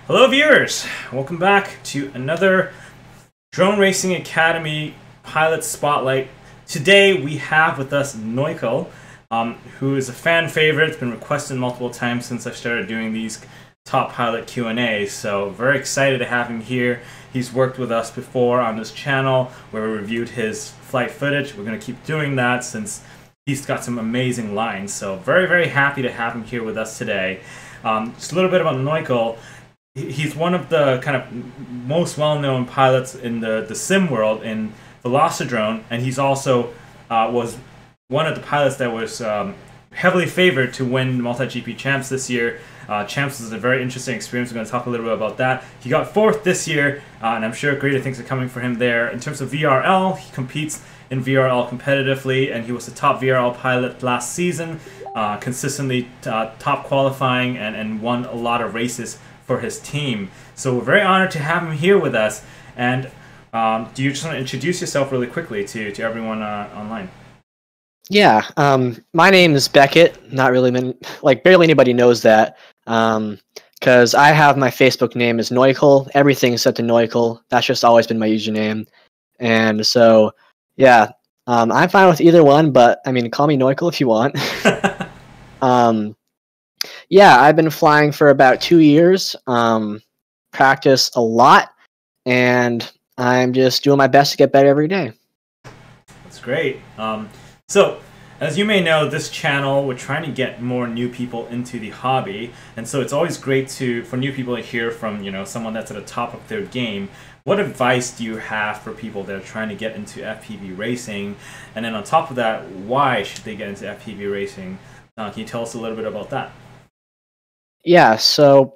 Hello viewers, welcome back to another Drone Racing Academy Pilot Spotlight. Today we have with us Noical, who is a fan favorite. It's been requested multiple times since I started doing these top pilot Q&As, so very excited to have him here. He's worked with us before on this channel where we reviewed his flight footage. We're going to keep doing that since he's got some amazing lines, so very happy to have him here with us today. Just a little bit about Noical. He's one of the kind of most well-known pilots in the sim world in Velocidrone, and he's also was one of the pilots that was heavily favored to win Multigp Champs this year. Champs is a very interesting experience. We're going to talk a little bit about that. He got 4th this year, and I'm sure greater things are coming for him there. In terms of VRL, he competes in VRL competitively, and he was the top VRL pilot last season, consistently top qualifying and won a lot of races for his team. So we're very honored to have him here with us. And do you just want to introduce yourself really quickly to everyone online? Yeah, my name is Beckett. Not really, barely anybody knows that. Because I have my Facebook name is Noical. Everything's set to Noical. That's just always been my username. And so, yeah, I'm fine with either one, but I mean, call me Noical if you want. Yeah, I've been flying for about 2 years, practice a lot, and I'm just doing my best to get better every day. That's great. So, as you may know, this channel, we're trying to get more new people into the hobby, and so it's always great for new people to hear from, someone that's at the top of their game. What advice do you have for people that are trying to get into FPV racing? And then on top of that, why should they get into FPV racing? Can you tell us a little bit about that? Yeah, so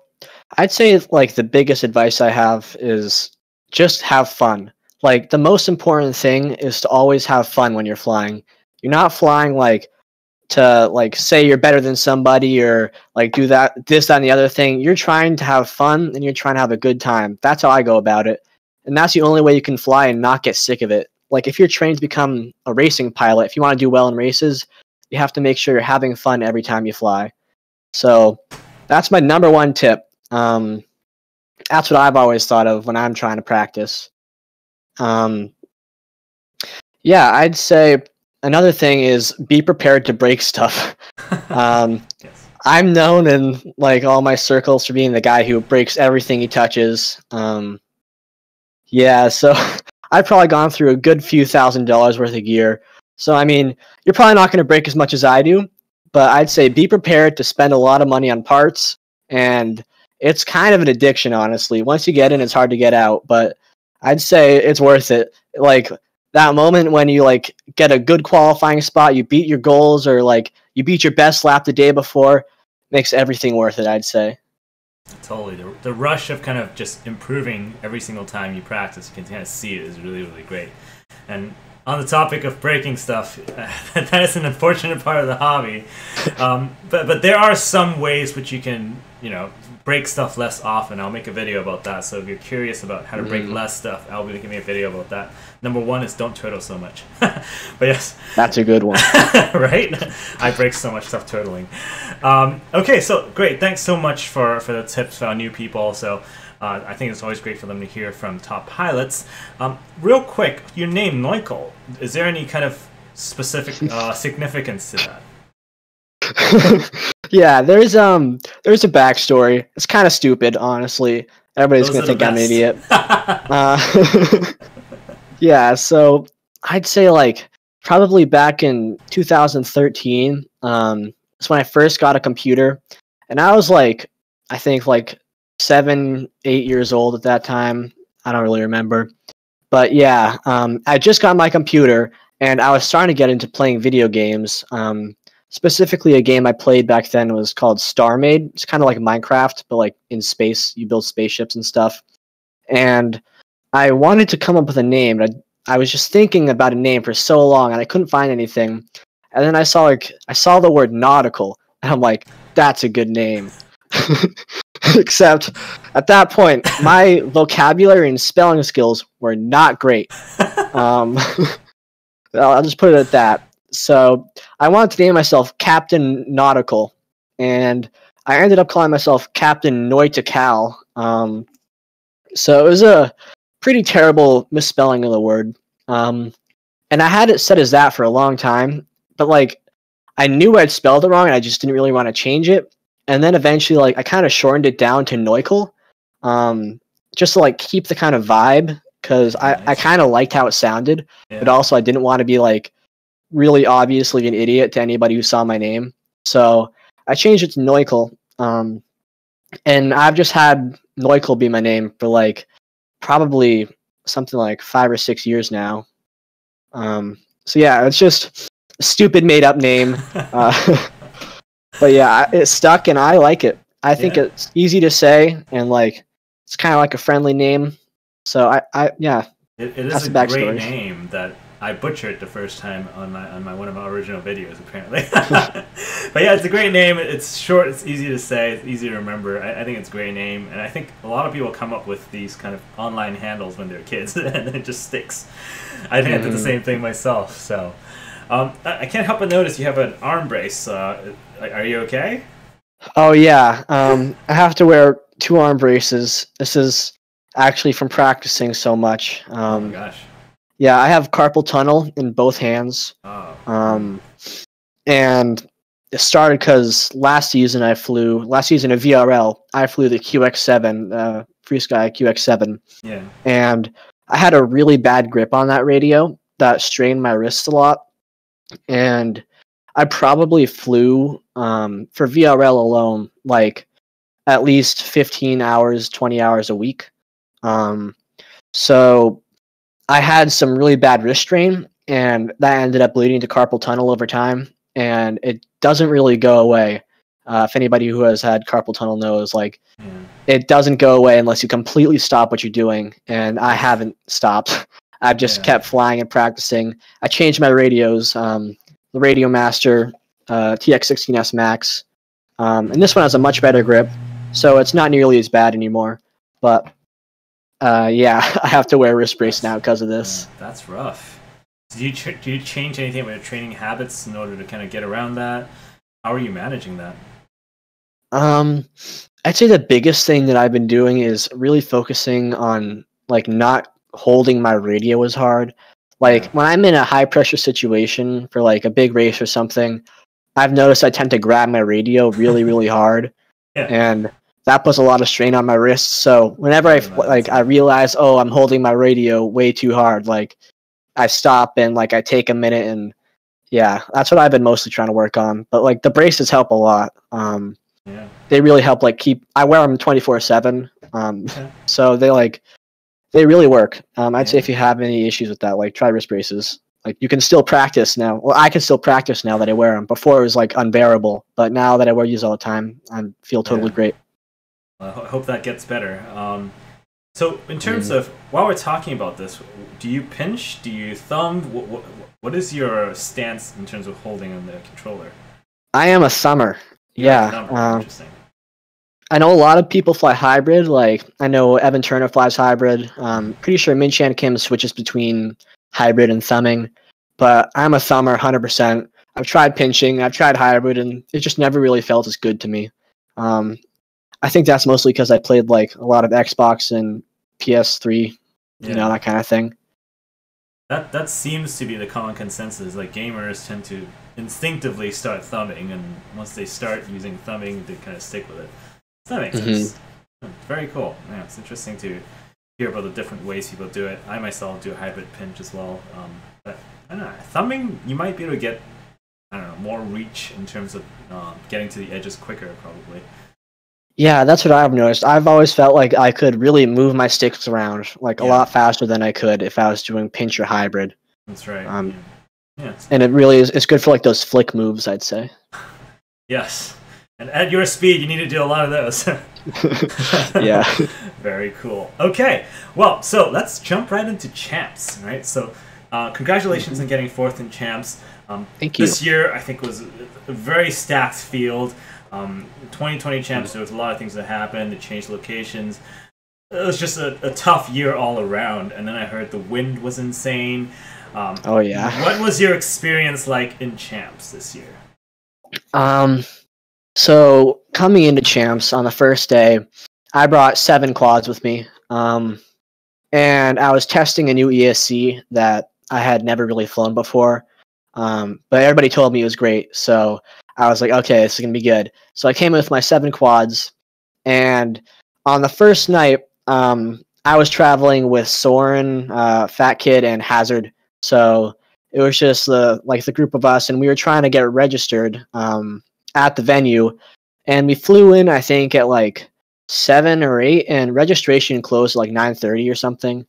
I'd say the biggest advice I have is just have fun. The most important thing is to always have fun when you're flying. You're not flying to say you're better than somebody or do this, that, and the other thing. You're trying to have fun and you're trying to have a good time. That's how I go about it. And that's the only way you can fly and not get sick of it. If you're trained to become a racing pilot, if you want to do well in races, you have to make sure you're having fun every time you fly. So that's my #1 tip. That's what I've always thought of when I'm trying to practice. Yeah, I'd say another thing is be prepared to break stuff. Yes. I'm known in all my circles for being the guy who breaks everything he touches. Yeah, so I've probably gone through a good few $1,000s worth of gear. So I mean, you're probably not going to break as much as I do. But I'd say be prepared to spend a lot of money on parts, and it's kind of an addiction, honestly. Once you get in, it's hard to get out, but I'd say it's worth it. That moment when you get a good qualifying spot, you beat your goals, or you beat your best lap the day before, makes everything worth it, I'd say. Totally. The rush of kind of just improving every single time you practice, you can kind of see it, is really great. And on the topic of breaking stuff, that is an unfortunate part of the hobby. But there are some ways which you can, break stuff less often. I'll make a video about that. So if you're curious about how to break less stuff, I'll be making a video about that. #1 is don't turtle so much. But yes. That's a good one. Right? I break so much stuff turtling. Okay, so great. Thanks so much for the tips for our new people. So I think it's always great for them to hear from top pilots. Real quick, your name Noical, is there any kind of specific significance to that? Yeah, there's a backstory. It's kind of stupid, honestly. Everybody's gonna think I'm an idiot. Yeah, so I'd say probably back in 2013. That's when I first got a computer, and I was I think 7, 8 years old at that time. I don't really remember. But yeah, I just got my computer, and I was starting to get into playing video games. Specifically, a game I played back then was called StarMade. It's kind of like Minecraft, but in space. You build spaceships and stuff. And I wanted to come up with a name. I was just thinking about a name for so long, and I couldn't find anything. And then I saw the word nautical, and I'm like, that's a good name. Except at that point, my vocabulary and spelling skills were not great. I'll just put it at that. So I wanted to name myself Captain Nautical, and I ended up calling myself Captain Noical. So it was a pretty terrible misspelling of the word. And I had it set as that for a long time, but like I knew I'd spelled it wrong and I just didn't really want to change it. And then eventually like I kind of shortened it down to Noical, just to like keep the kind of vibe, because I kind of liked how it sounded, but also I didn't want to be like really obviously an idiot to anybody who saw my name. So I changed it to Noical. And I've just had Noical be my name for like probably something like 5 or 6 years now. So yeah, it's just a stupid made up name. But yeah, it stuck and I like it. I think it's easy to say and like it's kind of like a friendly name. So yeah. It is a great name that I butchered the first time on one of my original videos, apparently. But yeah, it's a great name. It's short. It's easy to say. It's easy to remember. I think it's a great name, and I think a lot of people come up with these kind of online handles when they're kids, and it just sticks. I think I did the same thing myself. So I can't help but notice you have an arm brace. Are you okay? Oh yeah. I have to wear 2 arm braces. This is actually from practicing so much. Oh my gosh. Yeah, I have carpal tunnel in both hands. Oh. And it started because last season of VRL, I flew the QX7, FreeSky QX7. Yeah. And I had a really bad grip on that radio that strained my wrists a lot. And I probably flew, for VRL alone, like at least 15 hours, 20 hours a week. So I had some really bad wrist strain, and that ended up leading to carpal tunnel over time, and it doesn't really go away. If anybody who has had carpal tunnel knows, like, it doesn't go away unless you completely stop what you're doing, and I haven't stopped. I've just kept flying and practicing. I changed my radios, the Radio Master TX16S Max, and this one has a much better grip, so it's not nearly as bad anymore, but yeah, I have to wear a wrist brace now because of this. That's rough. Do you change anything with your training habits in order to kind of get around that? How are you managing that? I'd say the biggest thing that I've been doing is really focusing on like not holding my radio as hard. Like when I'm in a high pressure situation for like a big race or something, I've noticed I tend to grab my radio really, really hard. And that puts a lot of strain on my wrists. So whenever I realize, oh, I'm holding my radio way too hard, like I stop and like I take a minute, and yeah, that's what I've been mostly trying to work on. But like the braces help a lot. They really help. Like I wear them 24/7. So they really work. I'd say if you have any issues with that, like try wrist braces. Like you can still practice now. Well, I can still practice now that I wear them. Before it was like unbearable, but now that I wear these all the time, I feel totally great. I hope that gets better. So in terms of, while we're talking about this, do you pinch? Do you thumb? What is your stance in terms of holding on the controller? I am a thumber. Yeah. Interesting. I know a lot of people fly hybrid. Like I know Evan Turner flies hybrid. Pretty sure Min-Chan Kim switches between hybrid and thumbing. But I'm a thumber 100%. I've tried pinching. I've tried hybrid, and it just never really felt as good to me. I think that's mostly because I played like a lot of Xbox and PS3, you know, that kind of thing. That seems to be the common consensus. Like gamers tend to instinctively start thumbing, and once they start using thumbing, they kind of stick with it. So that makes sense. Very cool. Yeah, it's interesting to hear about the different ways people do it. I myself do a hybrid pinch as well. But I don't know, thumbing, you might be able to get, I don't know, more reach in terms of getting to the edges quicker, probably. Yeah, that's what I've noticed. I've always felt like I could really move my sticks around like a lot faster than I could if I was doing pinch or hybrid. That's right. And it really is. It's good for like those flick moves, I'd say. Yes, and at your speed, you need to do a lot of those. Yeah. Very cool. Okay, well, so let's jump right into champs. Right. So, congratulations on getting 4th in champs. Thank you. This year, I think, was a very stacked field. 2020 champs, there was a lot of things that happened. They changed locations. It was just a tough year all around. And then I heard the wind was insane. Oh yeah. What was your experience like in champs this year? So coming into Champs on the first day, I brought 7 quads with me. And I was testing a new ESC that I had never really flown before. But everybody told me it was great. So I was like, okay, this is going to be good. So I came in with my 7 quads. And on the first night, I was traveling with Soren, Fat Kid, and Hazard. So it was just the group of us, and we were trying to get registered at the venue. And we flew in, I think, at like 7 or 8, and registration closed at like 9:30 or something.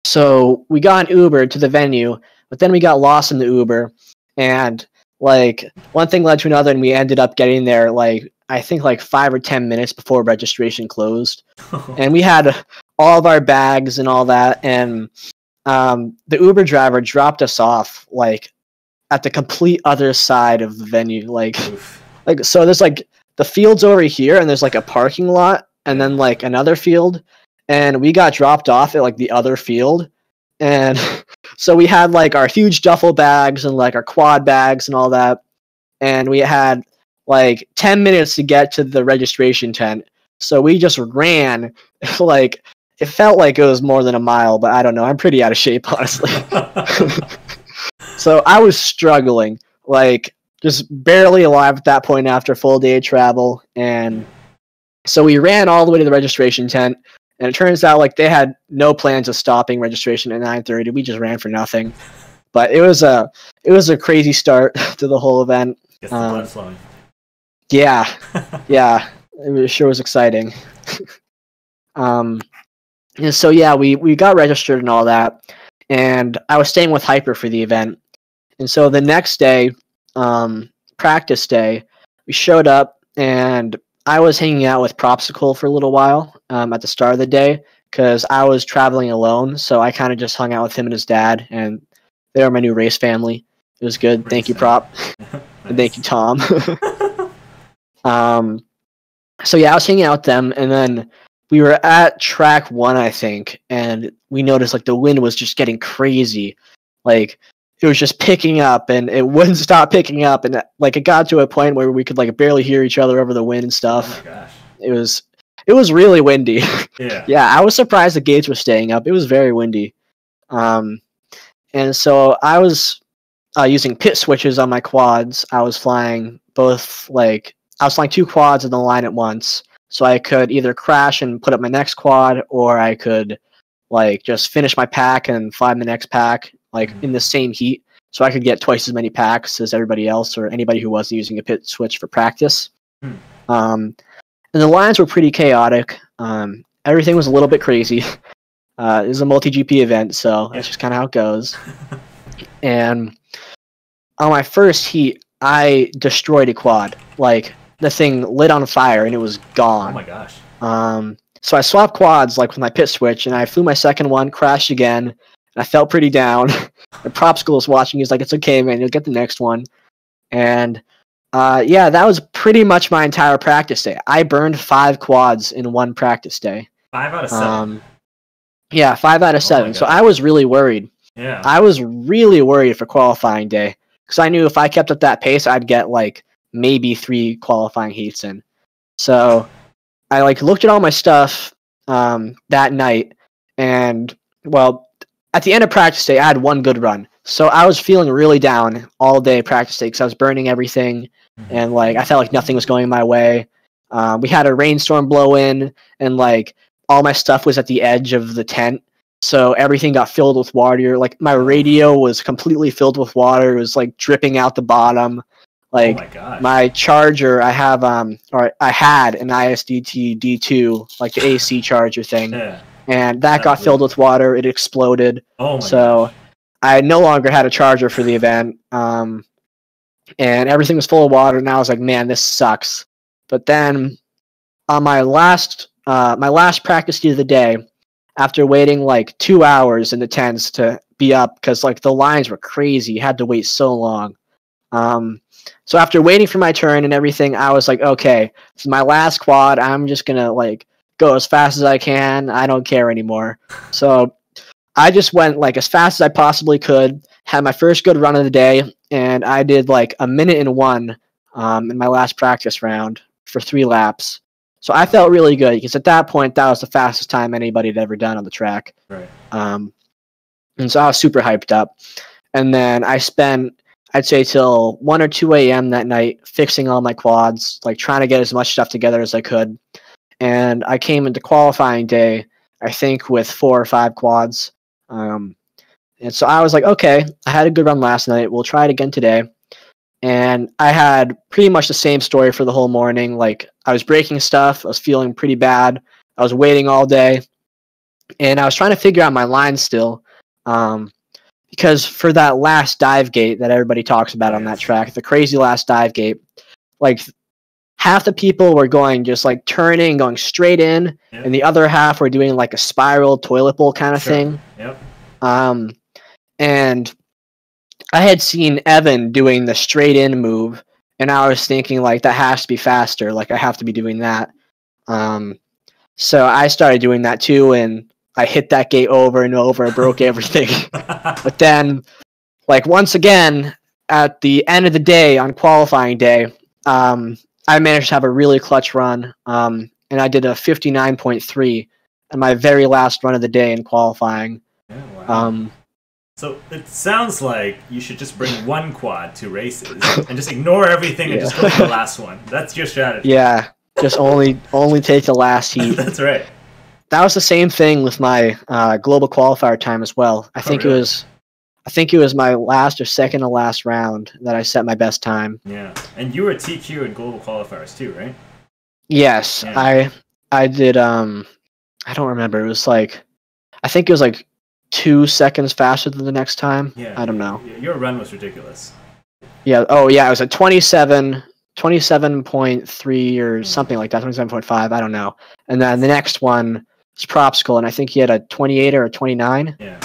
So we got an Uber to the venue, but then we got lost in the Uber, and like one thing led to another, and we ended up getting there like I think like 5 or 10 minutes before registration closed. And we had all of our bags and all that, and the Uber driver dropped us off like at the complete other side of the venue. Like so there's like the field's over here, and there's like a parking lot, and then like another field, and we got dropped off at like the other field. And so we had like our huge duffel bags and like our quad bags and all that, and we had like 10 minutes to get to the registration tent. So we just ran. Like it felt like it was more than a mile, but I don't know, I'm pretty out of shape, honestly. So I was struggling, like just barely alive at that point after a full day of travel. And so we ran all the way to the registration tent, and it turns out like they had no plans of stopping registration at 9:30. We just ran for nothing. But it was a crazy start to the whole event. Gets the blood flowing. Yeah, yeah, sure was exciting. And so yeah, we got registered and all that, and I was staying with Hyper for the event. And so the next day, practice day, we showed up, and I was hanging out with Propsicle for a little while at the start of the day because I was traveling alone. So I kind of just hung out with him and his dad, and they were my new race family. It was good. Thank you, Prop. And thank you, Tom. So yeah, I was hanging out with them, and then we were at track 1, I think, and we noticed like the wind was just getting crazy. Like it was just picking up, and it wouldn't stop picking up, and like it got to a point where we could like barely hear each other over the wind and stuff. Oh my gosh. It was really windy. Yeah. Yeah, I was surprised the gates were staying up. It was very windy. And so I was using pit switches on my quads. I was flying 2 quads in the line at once, so I could either crash and put up my next quad, or I could like just finish my pack and fly my next pack like in the same heat, so I could get twice as many packs as everybody else or anybody who wasn't using a pit switch for practice. And the lines were pretty chaotic. Everything was a little bit crazy. It was a multi-GP event, so that's just kind of how it goes. And on my first heat, I destroyed a quad. Like the thing lit on fire and it was gone. Oh my gosh. So I swapped quads like with my pit switch, and I flew my second one, crashed again, and I felt pretty down. The Propsicle was watching. He's like, "It's okay, man. You'll get the next one." And yeah, that was pretty much my entire practice day. I burned 5 quads in one practice day. 5 out of 7. Yeah, 5 out of 7. So I was really worried. Yeah. I was really worried for qualifying day, because I knew if I kept up that pace, I'd get like maybe 3 qualifying heats in. So I like looked at all my stuff that night, and well, at the end of practice day, I had 1 good run. So I was feeling really down all day practice day because I was burning everything, and like I felt like nothing was going my way. We had a rainstorm blow in, and like all my stuff was at the edge of the tent, so everything got filled with water. Like my radio was completely filled with water. It was like dripping out the bottom. Like oh my gosh. My charger, I had an ISDT D2, like the AC charger thing, and that got filled with water. It exploded. Oh my so gosh. I no longer had a charger for the event, and everything was full of water. And I was like, man, this sucks. But then on my last practice day of the day, after waiting like 2 hours in the tents to be up, because like the lines were crazy, you had to wait so long. So after waiting for my turn and everything, I was like, okay, this is my last quad. I'm just gonna like go as fast as I can. I don't care anymore. So I just went like as fast as I possibly could, had my first good run of the day, and I did like 1:01 in my last practice round for 3 laps. So I felt really good because at that point, that was the fastest time anybody had ever done on the track. Right. And so I was super hyped up. And then I spent, I'd say, till 1 or 2 a.m. that night fixing all my quads, like trying to get as much stuff together as I could. And I came into qualifying day, I think, with 4 or 5 quads. And so I was like, okay, I had a good run last night. We'll try it again today. And I had pretty much the same story for the whole morning. Like, I was breaking stuff. I was feeling pretty bad. I was waiting all day. And I was trying to figure out my line still. Because for that last dive gate that everybody talks about on that track, the crazy last dive gate, like, half the people were going just, like, turning, going straight in. Yep. And the other half were doing, like, a spiral toilet bowl kind of thing. Yep. And I had seen Evan doing the straight in move, and I was thinking, like, that has to be faster. Like, I have to be doing that. So I started doing that too, and I hit that gate over and over, broke everything. But then, like, once again, at the end of the day, on qualifying day, I managed to have a really clutch run, and I did a 59.3 in my very last run of the day in qualifying. Yeah, wow. So it sounds like you should just bring 1 quad to races and just ignore everything and just go for the last one. That's your strategy. Yeah, just only take the last heat. That's right. That was the same thing with my global qualifier time as well. I think really? it was my last or second to last round that I set my best time. Yeah, and you were TQ in global qualifiers too, right? Yes, yeah. I did. I don't remember. It was like, I think it was like 2 seconds faster than the next time. Yeah, I don't know. Your run was ridiculous. Yeah. Oh, yeah. It was a 27.3 or something like that. 27.5. I don't know. And then the next one was Propsicle, and I think he had a 28 or a 29. Yeah,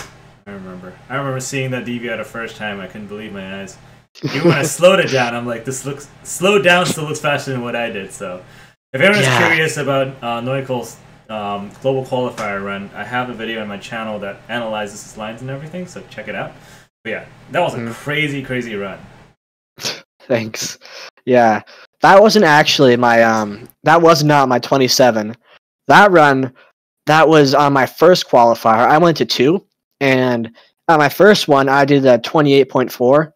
I remember. I remember seeing that DV the first time. I couldn't believe my eyes. Even when I slowed it down, I'm like, this looks slowed down. Still looks faster than what I did. So, if anyone's curious about Noical's global qualifier run, I have a video on my channel that analyzes his lines and everything, so check it out. But yeah, that was a crazy run. Thanks. Yeah, that wasn't actually my that was not my 27. That run, that was on my first qualifier. I went to 2, and on my first one I did a 28.4.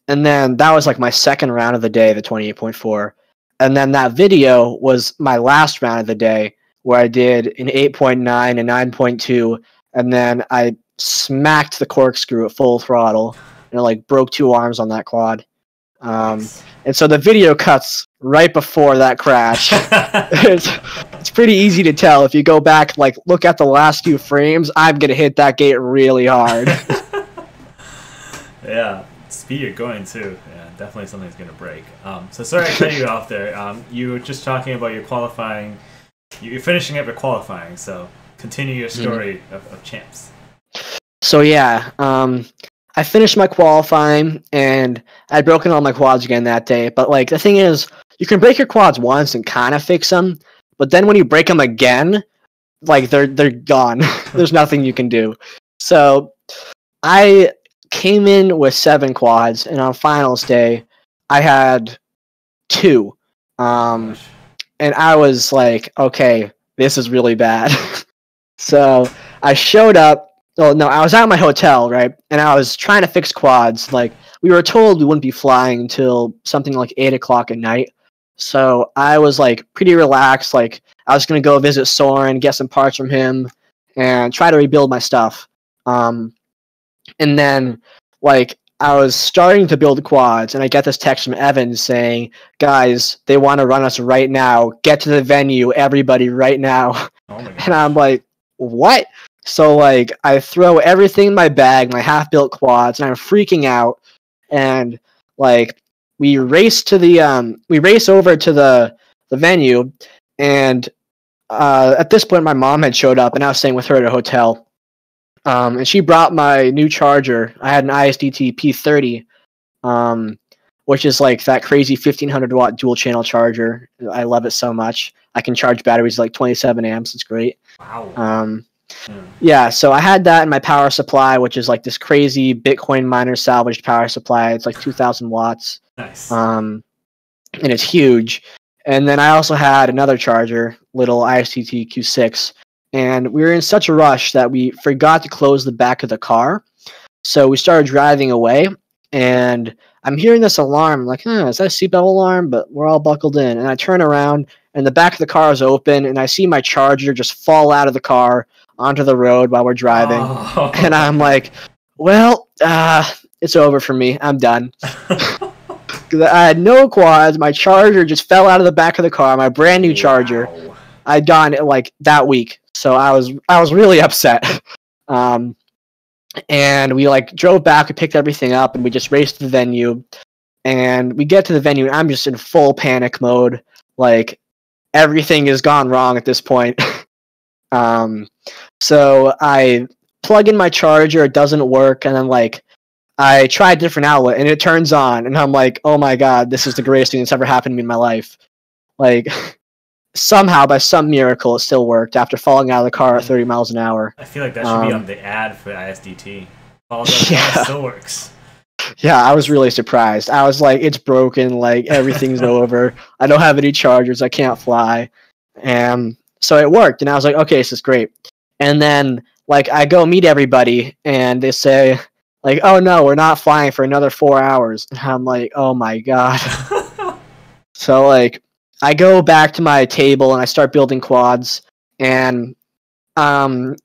And then that was like my second round of the day, the 28.4. And then that video was my last round of the day, where I did an 8.9 and 9.2, and then I smacked the corkscrew at full throttle, and I like broke 2 arms on that quad. And so the video cuts right before that crash. It's pretty easy to tell if you go back, like, look at the last few frames. I'm gonna hit that gate really hard. Yeah, speed you're going too. Yeah, definitely something's gonna break. So sorry I cut you off there. You were just talking about your qualifying. You're finishing up your qualifying, so continue your story of champs. So yeah, I finished my qualifying, and I'd broken all my quads again that day. But like, the thing is, you can break your quads once and kind of fix them, but then when you break them again, like, they're gone. There's nothing you can do. So I came in with 7 quads, and on finals day, I had 2. And I was like, okay, this is really bad. So I showed up. Oh, no, I was at my hotel, right? And I was trying to fix quads. Like, we were told we wouldn't be flying until something like 8 o'clock at night. So I was, like, pretty relaxed. Like, I was going to go visit Soren, get some parts from him, and try to rebuild my stuff. And then, like, I was starting to build quads, and I get this text from Evan saying, guys, they want to run us right now. Get to the venue, everybody, right now. Oh my gosh. And I'm like, what? So, like, I throw everything in my bag, my half-built quads, and I'm freaking out. And, like, we race over to the venue, and at this point, my mom had showed up, and I was staying with her at a hotel. And she brought my new charger. I had an ISDT P30, which is like that crazy 1500 watt dual channel charger. I love it so much. I can charge batteries like 27 amps. It's great. Wow. Yeah, so I had that in my power supply, which is like this crazy Bitcoin miner salvaged power supply. It's like 2,000 watts. Nice. And it's huge. And then I also had another charger, little ISTT Q6, and we were in such a rush that we forgot to close the back of the car. So we started driving away, and I'm hearing this alarm. I'm like, is that a seatbelt alarm? But we're all buckled in. And I turn around, and the back of the car is open, and I see my charger just fall out of the car onto the road while we're driving. Oh. And I'm like, well, it's over for me. I'm done. Because I had no quads. My charger just fell out of the back of the car. My brand new charger. Wow. I'd gotten it like that week. So I was really upset. And we like drove back, we picked everything up, and we just raced to the venue. And we get to the venue, and I'm just in full panic mode. Like, everything has gone wrong at this point. So I plug in my charger, it doesn't work, and then like I try a different outlet, and it turns on, and I'm like, oh my god, this is the greatest thing that's ever happened to me in my life. Like, somehow, by some miracle, it still worked after falling out of the car at 30 miles an hour. I feel like that should be on the ad for ISDT. Falls Yeah. it still works. Yeah, I was really surprised. I was like, it's broken, like, everything's over. I don't have any chargers, I can't fly. And so it worked, and I was like, okay, this is great. And then, like, I go meet everybody, and they say, like, oh no, we're not flying for another 4 hours. And I'm like, oh my god. So, like, I go back to my table, and I start building quads, and I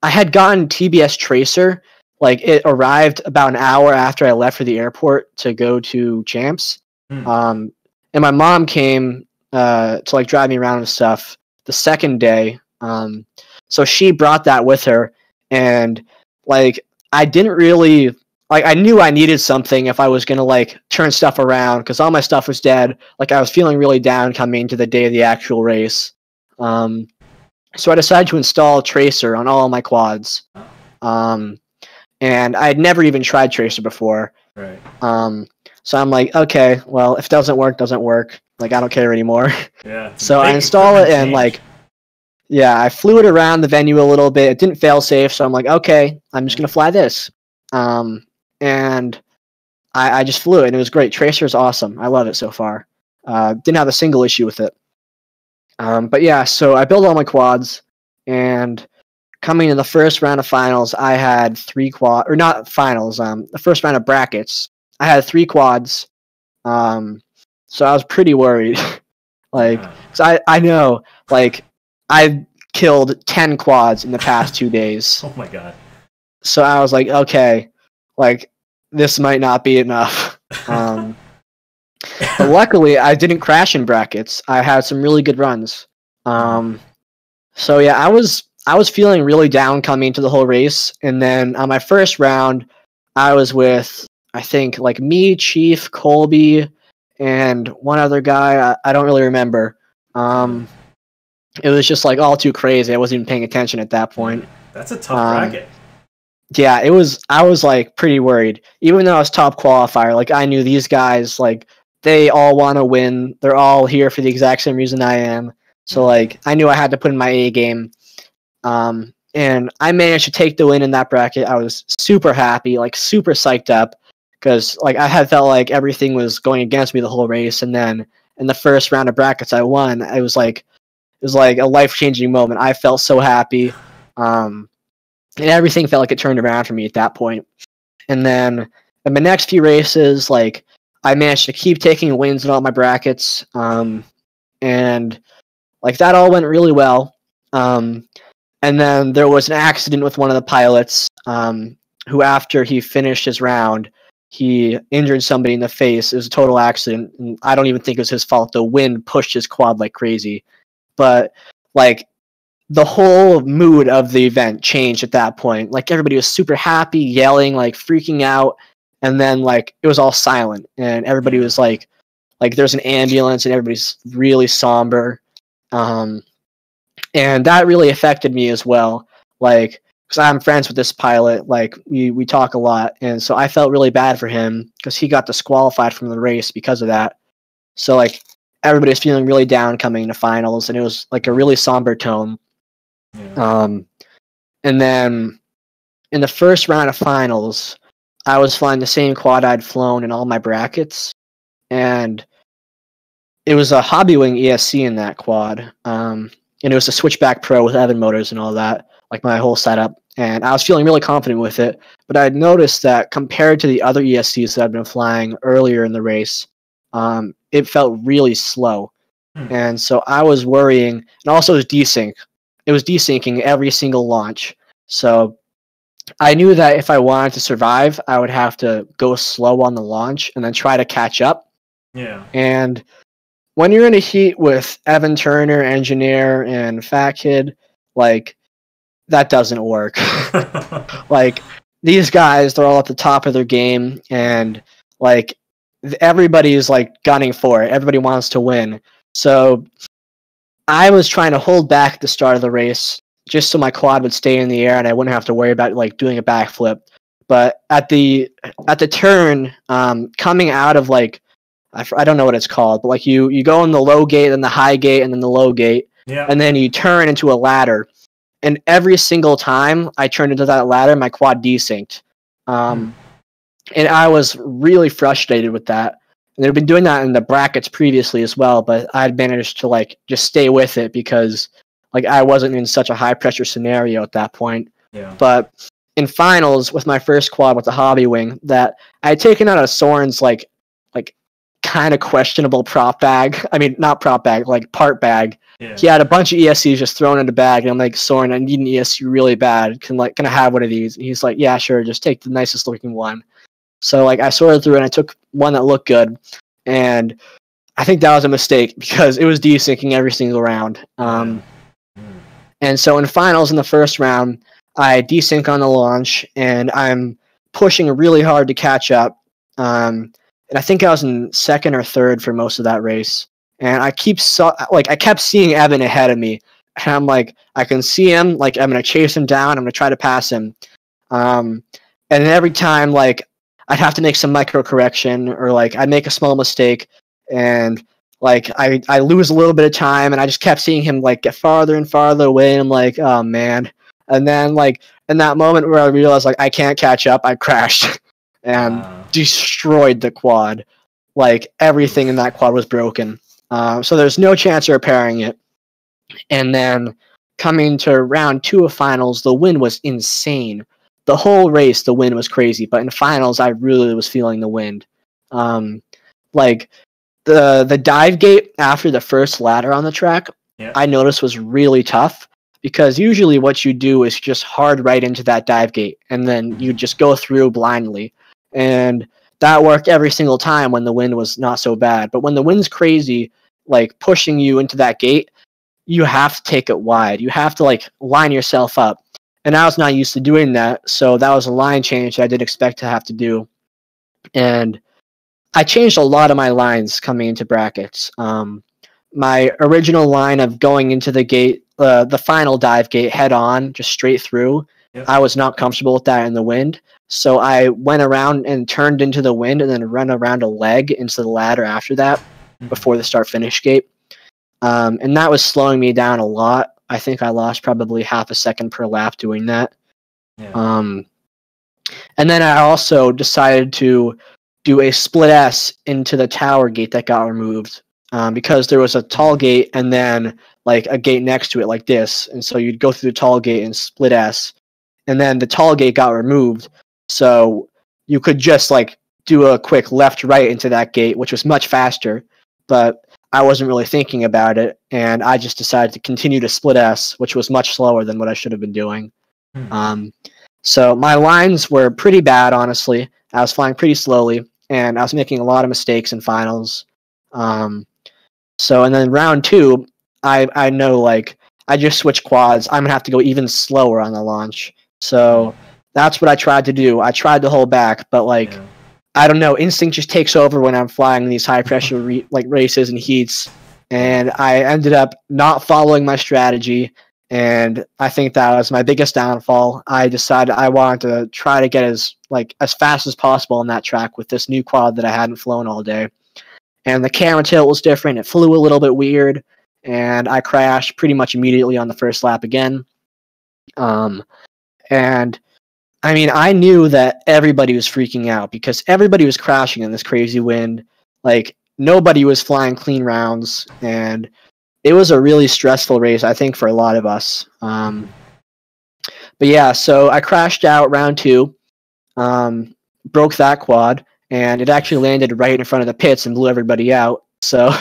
had gotten TBS Tracer. Like, it arrived about an hour after I left for the airport to go to Champs. And my mom came to like drive me around and stuff the second day. So she brought that with her, and like I didn't really like, I knew I needed something if I was gonna like turn stuff around, because all my stuff was dead. Like, I was feeling really down coming to the day of the actual race. So I decided to install Tracer on all of my quads. And I had never even tried Tracer before. Right. So I'm like, okay, well, if it doesn't work, doesn't work. Like, I don't care anymore. Yeah. So I install it, and like, yeah, I flew it around the venue a little bit. It didn't fail safe, so I'm like, okay, I'm just gonna fly this. And I just flew it, and it was great. Tracer is awesome. I love it so far. Didn't have a single issue with it. But yeah, so I built all my quads, and coming in the first round of finals, I had the first round of brackets, I had 3 quads. So I was pretty worried. Like, cause I know, like, I've killed 10 quads in the past 2 days. Oh my god. So I was like, okay, like, this might not be enough. But luckily, I didn't crash in brackets. I had some really good runs. So yeah, I was feeling really down coming into the whole race, and then on my first round, I was with, I think, like, me, Chief, Colby, and one other guy. I don't really remember. It was just like all too crazy. I wasn't even paying attention at that point. That's a tough bracket. Yeah, it was. I was like pretty worried, even though I was top qualifier. Like, I knew these guys, like, they all want to win. They're all here for the exact same reason I am. So like, I knew I had to put in my A game. And I managed to take the win in that bracket. I was super happy, like super psyched up, because like I had felt like everything was going against me the whole race, and then in the first round of brackets I won. It was like a life-changing moment. I felt so happy. And everything felt like it turned around for me at that point. And then in my next few races, like, I managed to keep taking wins in all my brackets. And like, that all went really well. And then there was an accident with one of the pilots, who, after he finished his round, he injured somebody in the face. It was a total accident, and I don't even think it was his fault. The wind pushed his quad like crazy. But like, the whole mood of the event changed at that point. Like, everybody was super happy, yelling, like freaking out, and then like it was all silent, and everybody was like there's an ambulance, and everybody's really somber. And that really affected me as well. Like, because I'm friends with this pilot, like we talk a lot, and so I felt really bad for him because he got disqualified from the race because of that. So like, everybody's feeling really down coming into finals, and it was like a really somber tone. Yeah. And then in the first round of finals, I was flying the same quad I'd flown in all my brackets, and it was a Hobbywing ESC in that quad. And it was a Switchback Pro with Evan motors and all that, like my whole setup. And I was feeling really confident with it, but I noticed that compared to the other ESCs that I'd been flying earlier in the race, it felt really slow. And so I was worrying, and also it was desync. It was desyncing every single launch. So I knew that if I wanted to survive, I would have to go slow on the launch and then try to catch up. Yeah. And when you're in a heat with Evan Turner, Engineer, and Fat Kid, like, that doesn't work. Like, these guys, they're all at the top of their game, and, like, everybody is, like, gunning for it. Everybody wants to win. So I was trying to hold back at the start of the race just so my quad would stay in the air and I wouldn't have to worry about, like, doing a backflip. But at the turn, coming out of, like, I don't know what it's called, but like you go in the low gate, then the high gate, and then the low gate, and then you turn into a ladder. And every single time I turned into that ladder, my quad desynced. And I was really frustrated with that. And they've been doing that in the brackets previously as well, but I'd managed to, like, just stay with it because, like, I wasn't in such a high pressure scenario at that point. Yeah. But in finals with my first quad with the Hobbywing, that I had taken out of Soren's like kind of questionable prop bag. I mean, not prop bag, like part bag. Yeah. He had a bunch of ESCs just thrown in a bag, and I'm like, Soren, I need an ESC really bad. Can I have one of these? And he's like, yeah, sure, just take the nicest looking one. So, like, I sorted through and I took one that looked good, and I think that was a mistake because it was desyncing every single round. And so in finals in the first round, I desync on the launch, and I'm pushing really hard to catch up. And I think I was in second or third for most of that race. And I kept seeing Evan ahead of me. And I'm like, I can see him. Like, I'm going to chase him down. I'm going to try to pass him. And then every time, like, I'd have to make some micro correction, or, like, I'd make a small mistake. And, like, I lose a little bit of time. And I just kept seeing him, like, get farther and farther away. And I'm like, oh, man. And then, like, in that moment where I realized, like, I can't catch up, I crashed. And destroyed the quad. Like, everything in that quad was broken. So there's no chance of repairing it. And then coming to round 2 of finals, the wind was insane. The whole race, the wind was crazy. But in finals, I really was feeling the wind. Like, the dive gate after the first ladder on the track, I noticed was really tough. Because usually what you do is just hard right into that dive gate. And then you just go through blindly. And that worked every single time when the wind was not so bad. But when the wind's crazy, like, pushing you into that gate, you have to take it wide. You have to, like, line yourself up. And I was not used to doing that, so that was a line change that I didn't expect to have to do. And I changed a lot of my lines coming into brackets. My original line of going into the gate, the final dive gate head on, just straight through, I was not comfortable with that in the wind. So I went around and turned into the wind and then run around a leg into the ladder after that, before the start-finish gate. And that was slowing me down a lot. I think I lost probably half a second per lap doing that. And then I also decided to do a split S into the tower gate that got removed. Because there was a tall gate and then, like, a gate next to it like this. And so you'd go through the tall gate and split S. And then the tall gate got removed. So you could just, like, do a quick left-right into that gate, which was much faster. But I wasn't really thinking about it. And I just decided to continue to split S, which was much slower than what I should have been doing. So my lines were pretty bad, honestly. I was flying pretty slowly. And I was making a lot of mistakes in finals. So, and then round 2, I know, like, I just switched quads. I'm going to have to go even slower on the launch. So that's what I tried to do. I tried to hold back, but, like, I don't know. Instinct just takes over when I'm flying these high-pressure races and heats. And I ended up not following my strategy. And I think that was my biggest downfall. I decided I wanted to try to get as fast as possible on that track with this new quad that I hadn't flown all day. And the camera tilt was different. It flew a little bit weird, and I crashed pretty much immediately on the first lap again. And I mean, I knew that everybody was freaking out because everybody was crashing in this crazy wind. Like, nobody was flying clean rounds, and it was a really stressful race, I think, for a lot of us. But yeah, so I crashed out round 2, broke that quad, and it actually landed right in front of the pits and blew everybody out. So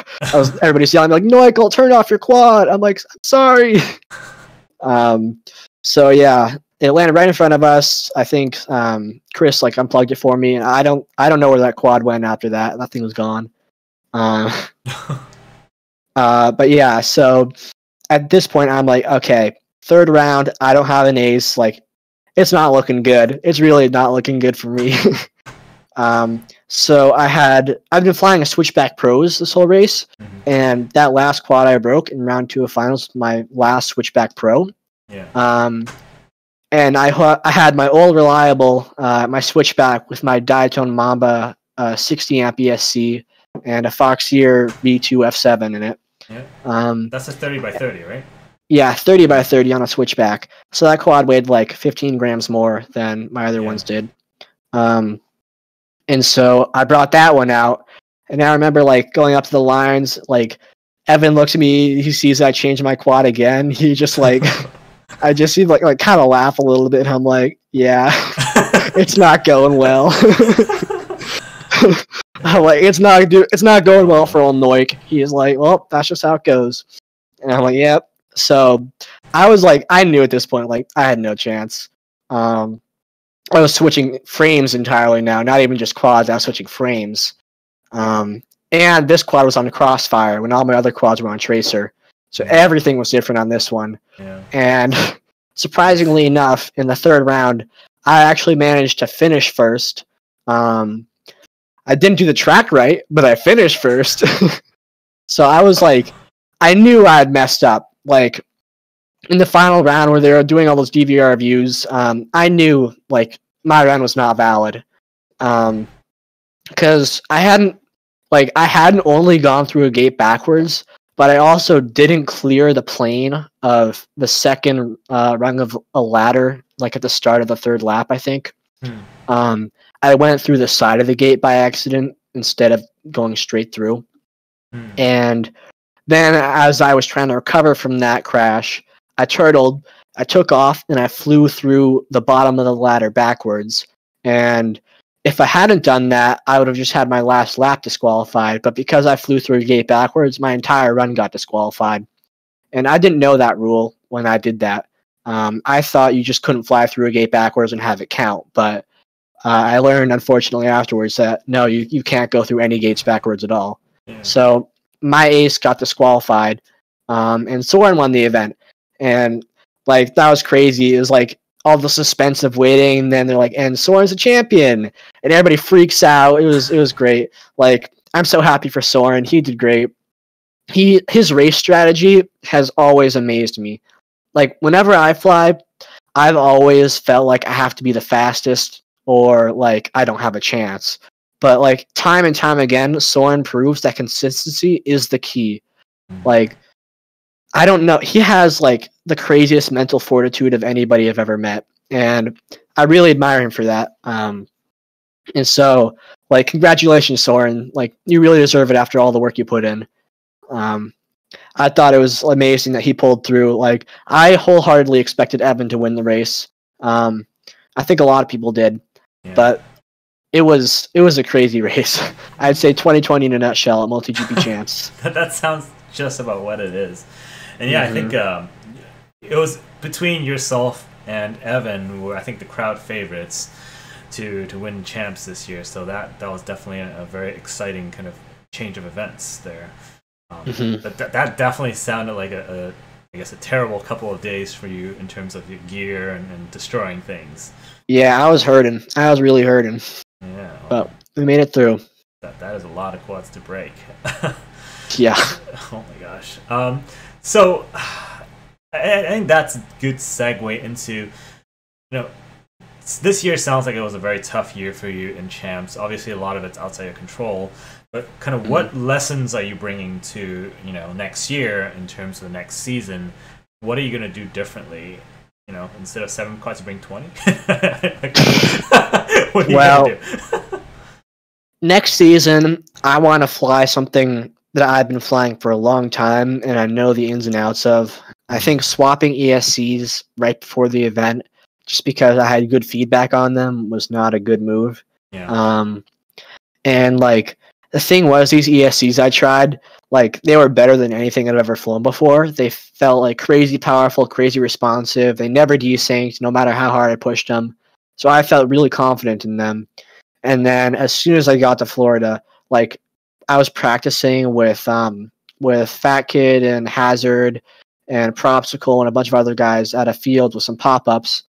everybody's yelling like, "Noical, turn off your quad!" I'm like, "I'm sorry." So yeah, it landed right in front of us. I think Chris like unplugged it for me, and I don't know where that quad went after that. That thing was gone. But yeah, so at this point, I'm like, okay, third round, I don't have an ace. Like, it's not looking good. It's really not looking good for me. So I've been flying a Switchback Pros this whole race, and that last quad I broke in round 2 of finals, my last Switchback Pro. Yeah. And I had my old reliable, my Switchback with my Diatone Mamba 60 amp ESC and a Foxier V2 F7 in it. Yeah. That's a 30 by 30, right? Yeah, 30 by 30 on a Switchback. So that quad weighed like 15 grams more than my other ones did. And so I brought that one out, and I remember like going up to the lines, like Evan looks at me, he sees I changed my quad again. He just like, I just see like kind of laugh a little bit. And I'm like, yeah, it's not going well. I'm like, it's not going well for old Noik. He's like, well, that's just how it goes. And I'm like, yep. So I was like, I knew at this point, like I had no chance. I was switching frames entirely now, not even just quads. I was switching frames. And this quad was on the Crossfire when all my other quads were on Tracer. So everything was different on this one. Yeah. And surprisingly enough, in the third round, I actually managed to finish first. I didn't do the track right, but I finished first. So I was like, I knew I had messed up. Like, in the final round where they were doing all those DVR reviews, I knew like my run was not valid, because I hadn't only gone through a gate backwards, but I also didn't clear the plane of the second rung of a ladder, like at the start of the third lap, I think. I went through the side of the gate by accident instead of going straight through, and then as I was trying to recover from that crash, I turtled, I took off, and I flew through the bottom of the ladder backwards. And if I hadn't done that, I would have just had my last lap disqualified. But because I flew through a gate backwards, my entire run got disqualified. And I didn't know that rule when I did that. I thought you just couldn't fly through a gate backwards and have it count. But I learned, unfortunately, afterwards that, no, you can't go through any gates backwards at all. Yeah. So my ace got disqualified, and Soren won the event. And like that was crazy. It was like all the suspense of waiting, and then they're like, and Soren's a champion, and everybody freaks out. It was great. Like, I'm so happy for Soren. He did great. His race strategy has always amazed me. Like, whenever I fly, I've always felt like I have to be the fastest, or like I don't have a chance. But like time and time again, Soren proves that consistency is the key. Like, I don't know. He has like the craziest mental fortitude of anybody I've ever met, and I really admire him for that. And so, like, congratulations, Soren. Like, you really deserve it after all the work you put in. I thought it was amazing that he pulled through. Like, I wholeheartedly expected Evan to win the race. I think a lot of people did, but it was a crazy race. I'd say 2020 in a nutshell at Multigp Champs. That sounds just about what it is. And yeah, I think it was between yourself and Evan, who were, I think, the crowd favorites to win champs this year. So that was definitely a very exciting kind of change of events there. But that definitely sounded like I guess a terrible couple of days for you in terms of your gear and destroying things. Yeah, I was hurting. I was really hurting. Yeah, well, but we made it through. That is a lot of quads to break. Yeah. Oh my gosh. So I think that's a good segue into, this year sounds like it was a very tough year for you in champs. Obviously, a lot of it's outside your control. But kind of what lessons are you bringing to next year in terms of the next season? What are you going to do differently? Instead of 7 quads, you bring 20. What are you going to do? next season, I want to fly something that I've been flying for a long time and I know the ins and outs of. I think swapping ESCs right before the event, just because I had good feedback on them, was not a good move. Yeah. And like the thing was, these ESCs I tried, like they were better than anything I've ever flown before. They felt like crazy powerful, crazy responsive. They never desynced, no matter how hard I pushed them. So I felt really confident in them. And then as soon as I got to Florida, like I was practicing with Fat Kid and Hazard and Propsicle and a bunch of other guys at a field with some pop-ups,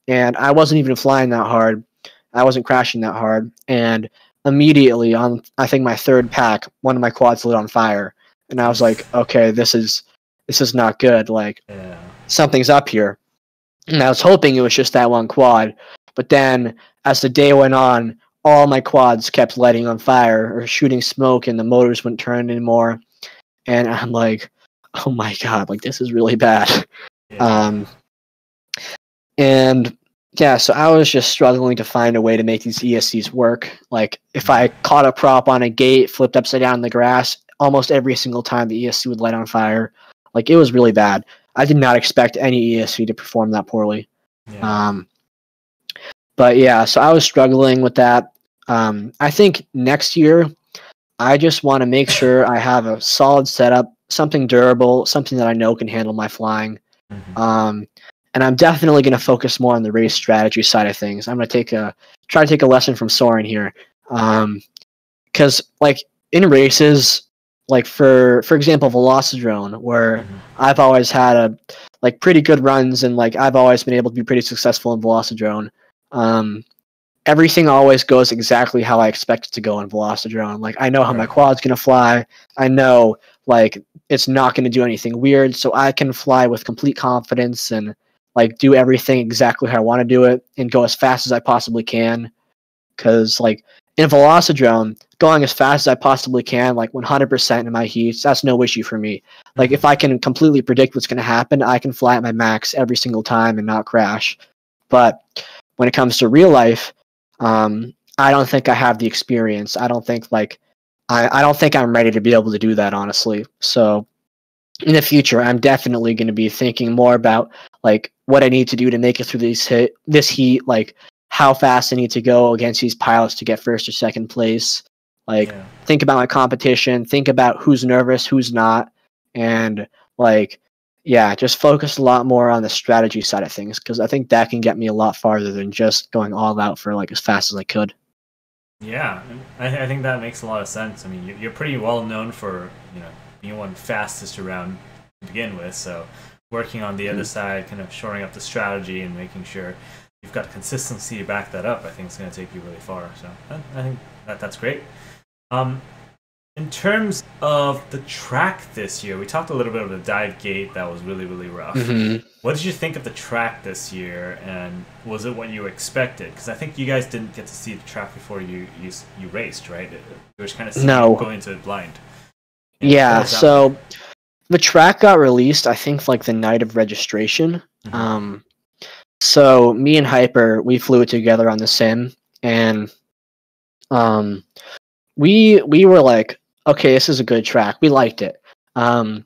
and I wasn't even flying that hard. I wasn't crashing that hard, and immediately on I think my third pack, one of my quads lit on fire, and I was like, okay, this is not good. Like something's up here. And I was hoping it was just that one quad, but then as the day went on, all my quads kept lighting on fire or shooting smoke, and the motors wouldn't turn anymore. And I'm like, oh my god, like this is really bad. And yeah, so I was just struggling to find a way to make these ESCs work. Like if I caught a prop on a gate, flipped upside down in the grass, almost every single time the ESC would light on fire. Like it was really bad. I did not expect any ESC to perform that poorly. But yeah, so I was struggling with that. I think next year, I just want to make sure I have a solid setup, something durable, something that I know can handle my flying. And I'm definitely going to focus more on the race strategy side of things. I'm going to try to take a lesson from Soren here. Because like in races, like for example, Velocidrone, where I've always had pretty good runs and like I've always been able to be pretty successful in Velocidrone. Everything always goes exactly how I expect it to go in Velocidrone. Like I know how my quad's gonna fly. I know like it's not gonna do anything weird, so I can fly with complete confidence and like do everything exactly how I want to do it and go as fast as I possibly can. Because like in Velocidrone, going as fast as I possibly can, like 100% in my heats, that's no issue for me. Like if I can completely predict what's gonna happen, I can fly at my max every single time and not crash. But when it comes to real life, I don't think I have the experience. I don't think I don't think I'm ready to be able to do that, honestly. So in the future, I'm definitely going to be thinking more about like what I need to do to make it through this heat, like how fast I need to go against these pilots to get first or second place. Like think about my competition, think about who's nervous, who's not, and like just focus a lot more on the strategy side of things, because I think that can get me a lot farther than just going all out for like as fast as I could. Yeah, I think that makes a lot of sense. I mean, you're pretty well known for being one fastest around to begin with, so working on the other side, kind of shoring up the strategy and making sure you've got consistency to back that up, I think is going to take you really far. So I think that's great. In terms of the track this year, we talked a little bit of the dive gate that was really, really rough. What did you think of the track this year, and was it what you expected? Because I think you guys didn't get to see the track before you raced, right? You were just kind of going into it blind. Yeah, so the track got released, I think, like the night of registration. So me and Hyper, we flew it together on the sim, and we were like, okay, this is a good track. We liked it. And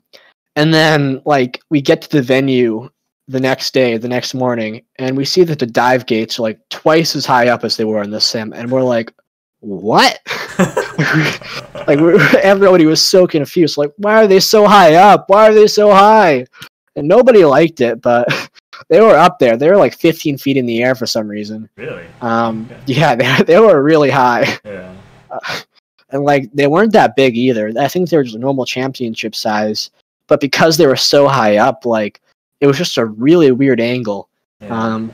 then like we get to the venue the next day, the next morning, and we see that the dive gates are like twice as high up as they were in the sim, and we're like, what? Everybody was so confused. Like, why are they so high up? Why are they so high? And nobody liked it, but they were up there. They were like 15 feet in the air for some reason. Really? Yeah, they were really high. Yeah. And like they weren't that big either. I think they were just normal championship size. But because they were so high up, like it was just a really weird angle. Yeah.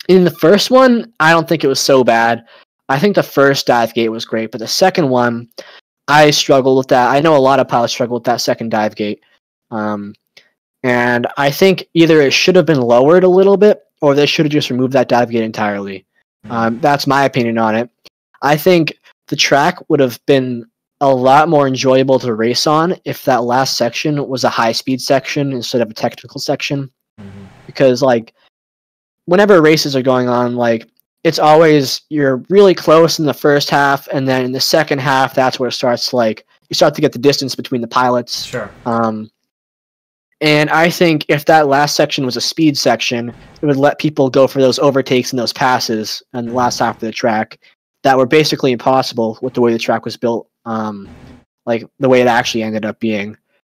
In the first one, I don't think it was so bad. I think the first dive gate was great, but the second one, I struggled with that. I know a lot of pilots struggle with that second dive gate. And I think either it should have been lowered a little bit, or they should have just removed that dive gate entirely. That's my opinion on it. I think the track would have been a lot more enjoyable to race on if that last section was a high-speed section instead of a technical section. Because, like, whenever races are going on, like, it's always you're really close in the first half, and then in the second half, that's where it starts like you start to get the distance between the pilots. Sure. And I think if that last section was a speed section, it would let people go for those overtakes and those passes in the last half of the track that were basically impossible with the way the track was built, like the way it actually ended up being.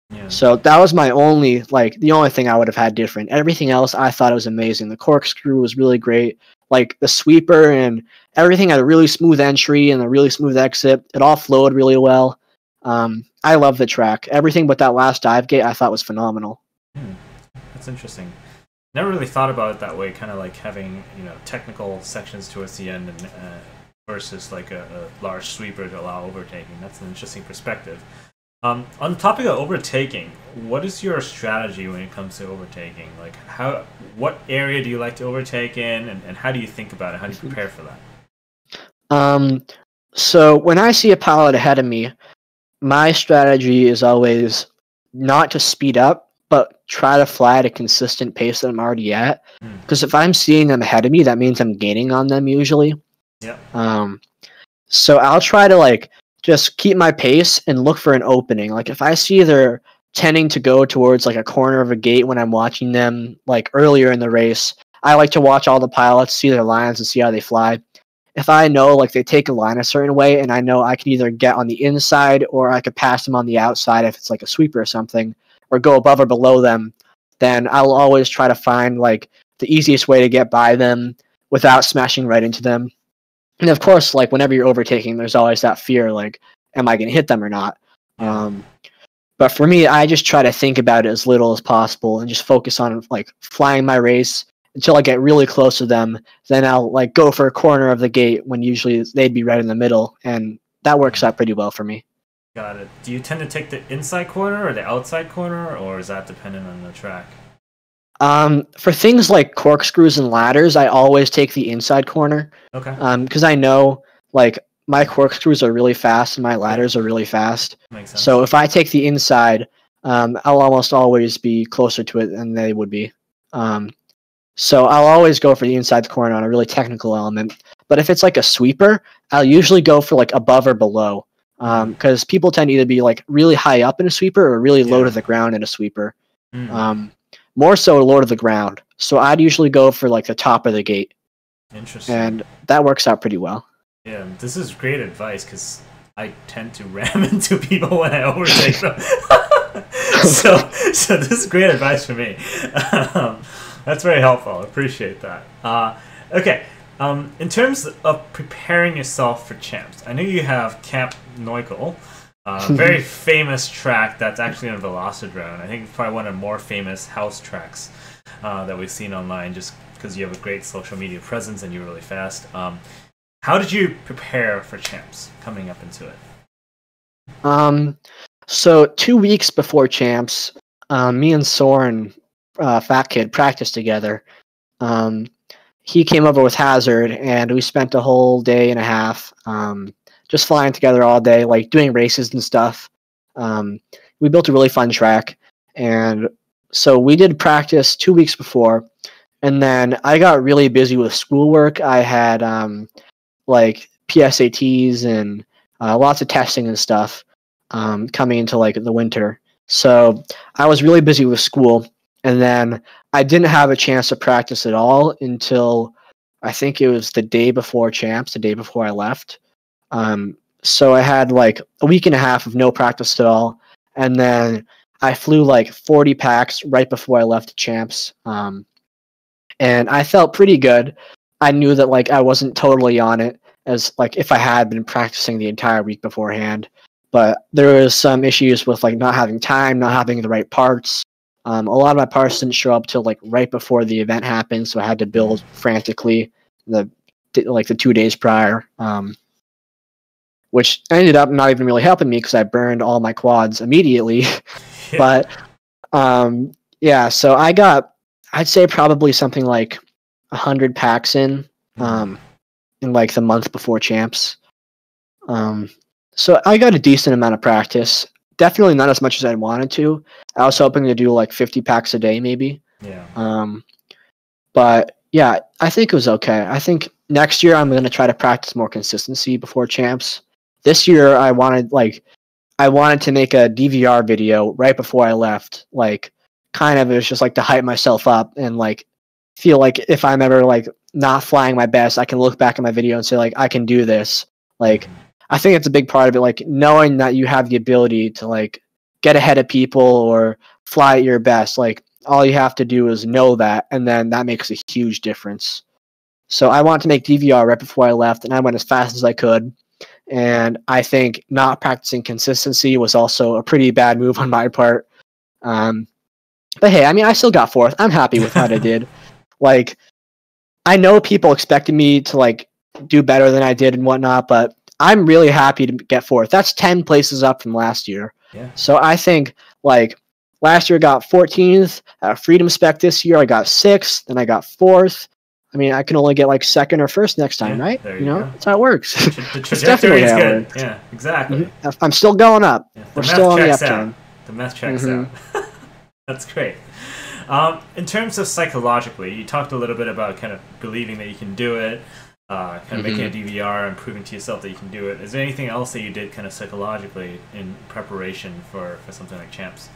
Yeah. So that was my only, like, the only thing I would have had different. Everything else, I thought it was amazing. The corkscrew was really great. Like, the sweeper and everything had a really smooth entry and a really smooth exit. It all flowed really well. I love the track. Everything but that last dive gate I thought was phenomenal. That's interesting. Never really thought about it that way, kind of like having, you know, technical sections towards the end and versus like a large sweeper to allow overtaking. That's an interesting perspective. On the topic of overtaking, what is your strategy when it comes to overtaking? Like, what area do you like to overtake in, and how do you think about it? How do you prepare for that? So when I see a pilot ahead of me, my strategy is always not to speed up, but try to fly at a consistent pace that I'm already at. Because if I'm seeing them ahead of me, that means I'm gaining on them usually. Yeah. So I'll try to like just keep my pace and look for an opening. Like if I see they're tending to go towards like a corner of a gate when I'm watching them like earlier in the race, I like to watch all the pilots, see their lines, and see how they fly. If I know like they take a line a certain way and I know I can either get on the inside or I could pass them on the outside if it's like a sweeper or something, or go above or below them, then I'll always try to find like the easiest way to get by them without smashing right into them. And of course, like whenever you're overtaking, there's always that fear, like, am I going to hit them or not? But for me, I just try to think about it as little as possible and just focus on like flying my race until I get really close to them. Then I'll like go for a corner of the gate when usually they'd be right in the middle, and that works out pretty well for me. Got it. Do you tend to take the inside corner or the outside corner, or is that dependent on the track? For things like corkscrews and ladders, I always take the inside corner. Okay. Because I know like my corkscrews are really fast and my ladders are really fast. Makes sense. So if I take the inside, I'll almost always be closer to it than they would be. So I'll always go for the inside corner on a really technical element. But if it's like a sweeper, I'll usually go for like above or below. Because people tend to either be like really high up in a sweeper or really low to the ground in a sweeper. More so low to the ground. So I'd usually go for like the top of the gate. Interesting. And that works out pretty well. Yeah, this is great advice because I tend to ram into people when I overtake them. so this is great advice for me. That's very helpful. I appreciate that. Okay. In terms of preparing yourself for champs, I know you have Camp Noical, a very famous track that's actually on Velocidrone. I think it's probably one of the more famous house tracks that we've seen online, just because you have a great social media presence and you're really fast. How did you prepare for champs coming up into it? So 2 weeks before champs, me and Soren, Fat Kid, practiced together. He came over with Hazard, and we spent a whole day and a half just flying together all day, like doing races and stuff. We built a really fun track, and so we did practice 2 weeks before, and then I got really busy with schoolwork. I had like PSATs and lots of testing and stuff coming into like the winter. So I was really busy with school, and then I didn't have a chance to practice at all until I think it was the day before champs, the day before I left. So I had like a week and a half of no practice at all, and then I flew like 40 packs right before I left champs, and I felt pretty good. I knew that like I wasn't totally on it as like if I had been practicing the entire week beforehand, but there was some issues with like not having time, not having the right parts. A lot of my parts didn't show up till like right before the event happened, so I had to build frantically the 2 days prior, which ended up not even really helping me because I burned all my quads immediately. But yeah, so I'd say probably something like 100 packs in like the month before champs. So I got a decent amount of practice. Definitely not as much as I wanted to. I was hoping to do like 50 packs a day maybe. Yeah. But yeah, I think it was okay. I think next year I'm gonna try to practice more consistency before champs. This year I wanted to make a DVR video right before I left. Like, kind of, it was just like to hype myself up and like feel like if I'm ever like not flying my best, I can look back at my video and say like I can do this. Like, I think it's a big part of it. Like knowing that you have the ability to like get ahead of people or fly at your best. Like all you have to do is know that, and then that makes a huge difference. So I wanted to make DVR right before I left, and I went as fast as I could. And I think not practicing consistency was also a pretty bad move on my part. But hey, I mean, I still got fourth. I'm happy with what I did. Like, I know people expected me to like do better than I did and whatnot, but I'm really happy to get fourth. That's 10 places up from last year. Yeah. So I think like last year I got 14th at Freedom Spec. This year I got 6th, then I got 4th. I mean, I can only get like 2nd or 1st next time, right? There you know, go. That's how it works. The trajectory is good. Yeah, exactly. I'm still going up. Yeah, We're still on the upturn. The math checks out. That's great. In terms of psychologically, you talked a little bit about kind of believing that you can do it, kind of making a DVR and proving to yourself that you can do it. Is there anything else that you did kind of psychologically in preparation for something like champs?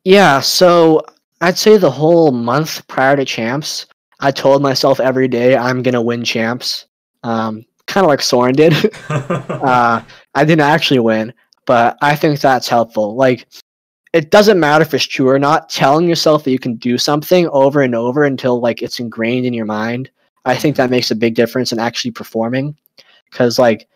Yeah, so I'd say the whole month prior to champs, I told myself every day I'm gonna win champs. Kind of like Soren did. I didn't actually win, but I think that's helpful. Like, it doesn't matter if it's true or not. Telling yourself that you can do something over and over until like it's ingrained in your mind, I think that makes a big difference in actually performing. Because like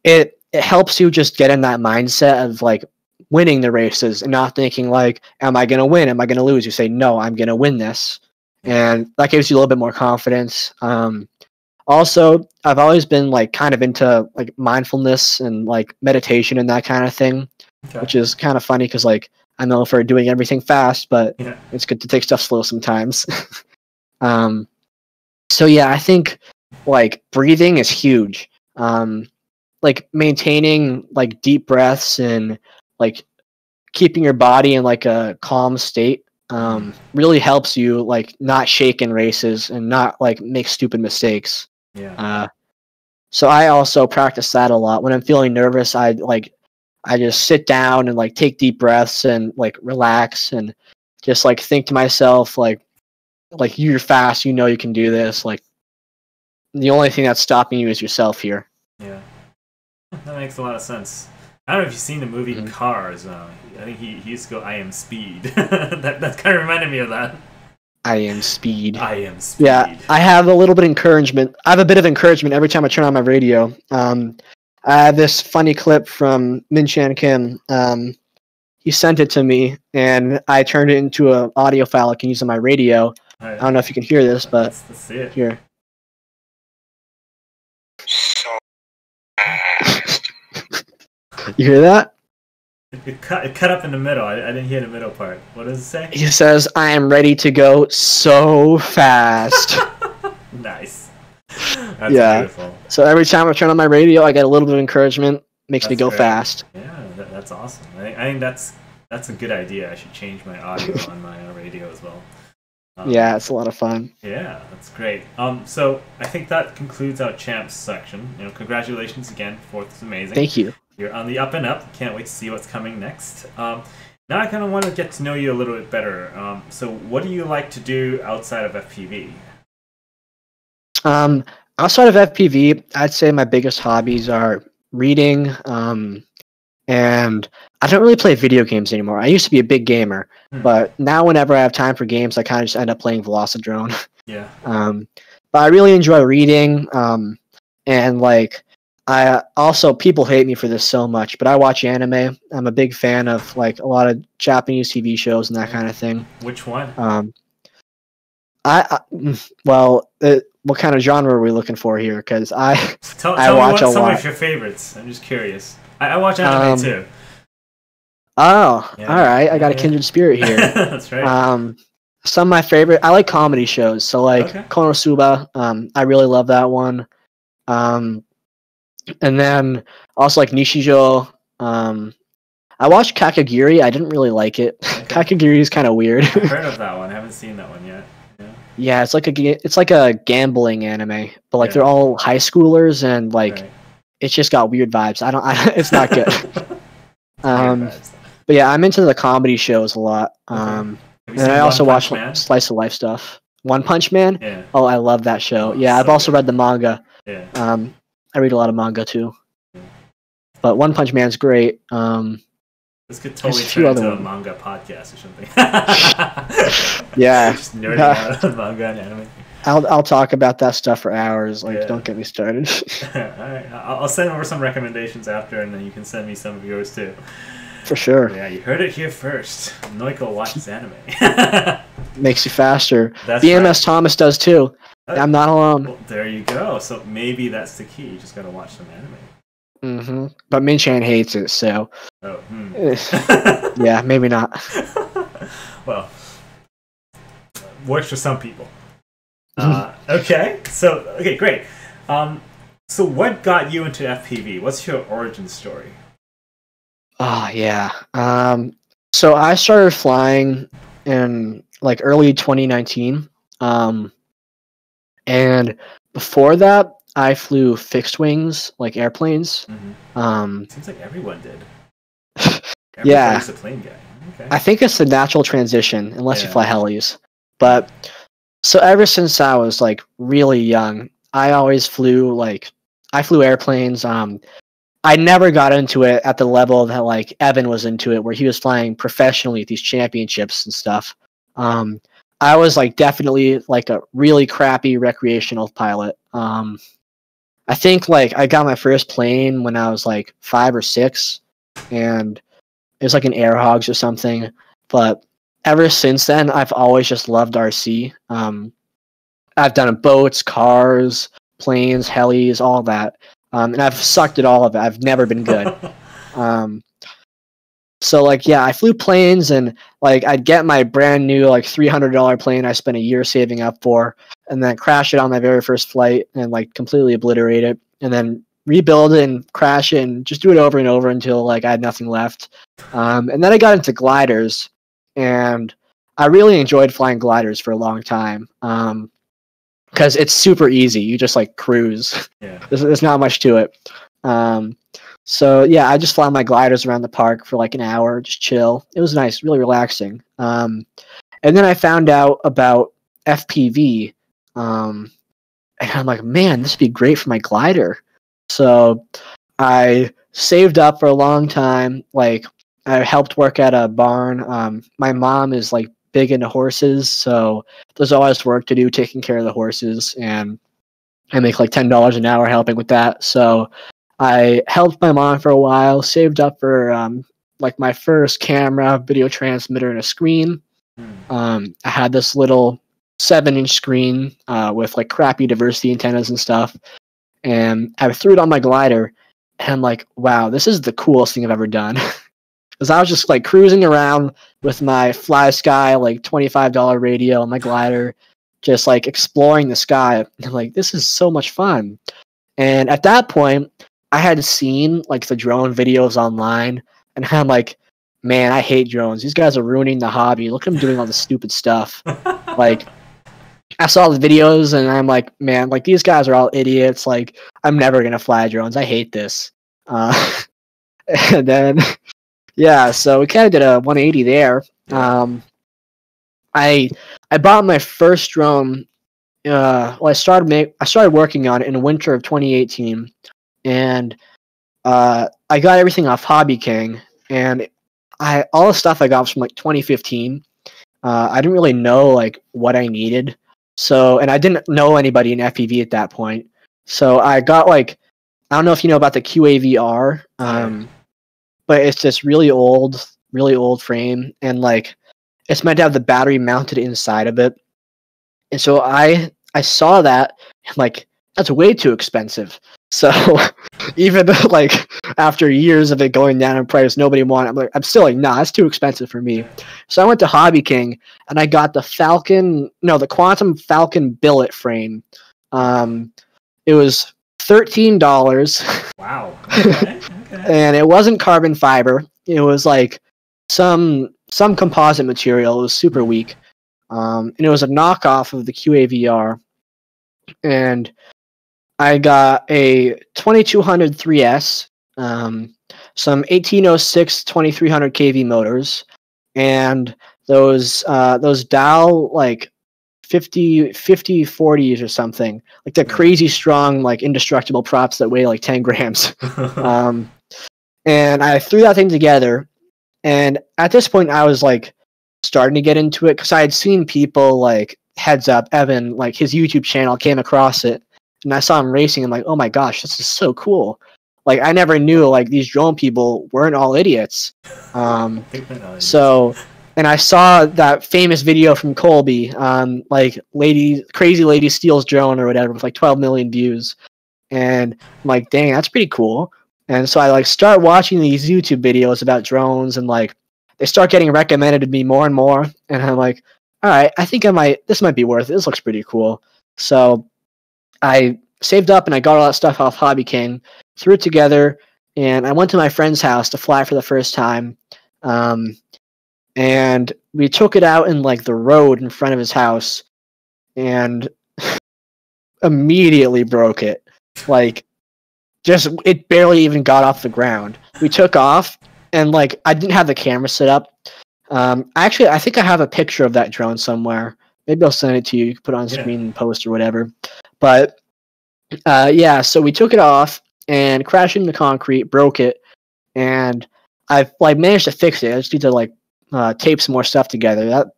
it helps you just get in that mindset of like winning the races and not thinking like, am I gonna win? Am I gonna lose? You say, no, I'm gonna win this, and that gives you a little bit more confidence. Also, I've always been like kind of into like mindfulness and like meditation and that kind of thing. Okay. Which is kind of funny because like I know for doing everything fast, but it's good to take stuff slow sometimes. So yeah, I think like breathing is huge. Like maintaining like deep breaths and like keeping your body in like a calm state really helps you like not shake in races and not like make stupid mistakes. Yeah. So I also practice that a lot. When I'm feeling nervous, I just sit down and like take deep breaths and like relax and just like think to myself like you're fast, you know you can do this. Like the only thing that's stopping you is yourself here. Yeah, that makes a lot of sense. I don't know if you've seen the movie Cars. I think he used to go, "I am speed." that kind of reminded me of that. I am speed. I am speed. Yeah, I have a little bit of encouragement. I have a bit of encouragement every time I turn on my radio. I have this funny clip from Min Chan Kim. He sent it to me, and I turned it into an audio file I can use on my radio. Right. I don't know if you can hear this, but let's see it. Here. So fast. You hear that? It cut up in the middle. I didn't hear the middle part. What does it say? He says, "I am ready to go so fast." Nice. That's beautiful. So every time I turn on my radio, I get a little bit of encouragement. Makes me go fast. Yeah, that's awesome. I think that's a good idea. I should change my audio on my radio as well. Yeah, it's a lot of fun. Yeah, that's great. So I think that concludes our champs section. Congratulations again. 4th is amazing. Thank you. You're on the up and up. Can't wait to see what's coming next. Now I kind of want to get to know you a little bit better. So what do you like to do outside of FPV? Outside of FPV, I'd say my biggest hobbies are reading, and I don't really play video games anymore. I used to be a big gamer, but now whenever I have time for games, I kind of just end up playing Velocidrone. Yeah. But I really enjoy reading, and like I also, people hate me for this so much, but I watch anime. I'm a big fan of like a lot of Japanese TV shows and that kind of thing. Which one? What kind of genre are we looking for here? Because I tell me what some of your favorites. I'm just curious. I watch anime too. Oh, yeah. All right. I got a kindred spirit here. That's right. Some of my favorite. I like comedy shows. So like Konosuba. I really love that one. And then also like Nishijo. I watched Kakagiri. I didn't really like it. Okay. Kakagiri is kind of weird. I've heard of that one. I haven't seen that one yet. Yeah. Yeah, it's like a gambling anime, but like Yeah. they're all high schoolers and like Right. it's just got weird vibes. It's not good. Weird vibes. But yeah, I'm into the comedy shows a lot. Okay. Have you And seen I also One watch Punch Man? slice of life stuff. One Punch Man? Yeah. Oh, I love that show. Oh, Yeah, I've so also good. read the manga. Yeah. I read a lot of manga too. Yeah. But One Punch Man's great. This could totally a few turn other into a ones. manga podcast or something. Yeah. Just nerding out on manga and anime. I'll talk about that stuff for hours. Like, Yeah. don't get me started. Alright, I'll send over some recommendations after, and then you can send me some of yours too. For sure. Yeah, you heard it here first. Noical watches anime. Makes you faster. That's BMS right. Thomas does too. I'm not alone. Well, there you go. So maybe that's the key. You just gotta watch some anime. But Min-Chan hates it, so Oh, yeah, maybe not. Well, works for some people. Okay, great. So what got you into FPV? What's your origin story? Oh yeah. So I started flying in like early 2019. And before that, I flew fixed wings, like airplanes. Seems like everyone did. Yeah. Everybody's a plane guy. Okay. I think it's the natural transition, unless you Yeah. fly helis. But so ever since I was like really young, I always flew airplanes. I never got into it at the level that like Evan was into it, where he was flying professionally at these championships and stuff. I was like definitely like a really crappy recreational pilot. I think like I got my first plane when I was like 5 or 6, and it was like an Air Hogs or something. But ever since then, I've always just loved RC. I've done boats, cars, planes, helis, all that. And I've sucked at all of it. I've never been good. So like, yeah, I flew planes, and like I'd get my brand new like $300 plane I spent a year saving up for, and then crash it on my very first flight and like completely obliterate it, and then rebuild it and crash it and just do it over and over until like I had nothing left. And then I got into gliders, and I really enjoyed flying gliders for a long time. Because it's super easy. You just like cruise. Yeah. There's not much to it. So yeah, I just fly my gliders around the park for like an hour, just chill. It was nice, really relaxing. And then I found out about FPV, and I'm like, man, this would be great for my glider. So I saved up for a long time. Like I helped work at a barn. My mom is like big into horses, so there's always work to do taking care of the horses, and I make like $10 an hour helping with that. So I helped my mom for a while, saved up for like my first camera, video transmitter, and a screen. I had this little 7-inch screen with like crappy diversity antennas and stuff, and I threw it on my glider, and I'm like, wow, this is the coolest thing I've ever done. Because I was just like cruising around with my Fly Sky like $25 radio on my glider, just like exploring the sky. And I'm like, this is so much fun. And at that point, I had seen like the drone videos online, and I'm like, man, I hate drones. These guys are ruining the hobby. Look at them doing all this stupid stuff. Like, I saw the videos, and I'm like, man, like these guys are all idiots. Like, I'm never gonna fly drones. I hate this. And then, yeah, so we kind of did a 180 there. I bought my first drone. Well, I started working on it in the winter of 2018, and I got everything off Hobby King, and all the stuff I got was from like 2015. I didn't really know like what I needed, and I didn't know anybody in FPV at that point. So I got like, I don't know if you know about the QAVR, but it's this really old frame, and like it's meant to have the battery mounted inside of it. And so I saw that, and like, that's way too expensive. So even like after years of it going down in price, nobody wanted it. I'm still like, nah, that's too expensive for me. So I went to Hobby King, and I got the Quantum Falcon billet frame. It was $13. Wow. Okay. And it wasn't carbon fiber. It was like some composite material. It was super weak. and it was a knockoff of the QAVR. And I got a 2200 3S, some 1806 2300 kV motors, and those Dow like 50/40s or something, like the crazy strong, like indestructible props that weigh like 10 grams. And I threw that thing together, and at this point I was like starting to get into it because I had seen people like Heads Up Evan, like his YouTube channel, came across it, and I saw him racing. I'm like, oh my gosh, this is so cool. Like I never knew like these drone people weren't all idiots. So, and I saw that famous video from Colby, like crazy lady steals drone or whatever with like 12 million views, and I'm like, dang, that's pretty cool. And so I like start watching these YouTube videos about drones, and like they start getting recommended to me more and more. And I'm like, all right, I think this might be worth it. This looks pretty cool. So I saved up and I got all that stuff off Hobby King, threw it together, and I went to my friend's house to fly for the first time. And we took it out in like the road in front of his house, and immediately broke it. Like, just it barely even got off the ground. We took off, and like I didn't have the camera set up. Actually, I think I have a picture of that drone somewhere. Maybe I'll send it to you. You can put it on screen and post or whatever. But yeah, so we took it off and crashed into concrete, broke it, and I like managed to fix it. I just need to like tape some more stuff together.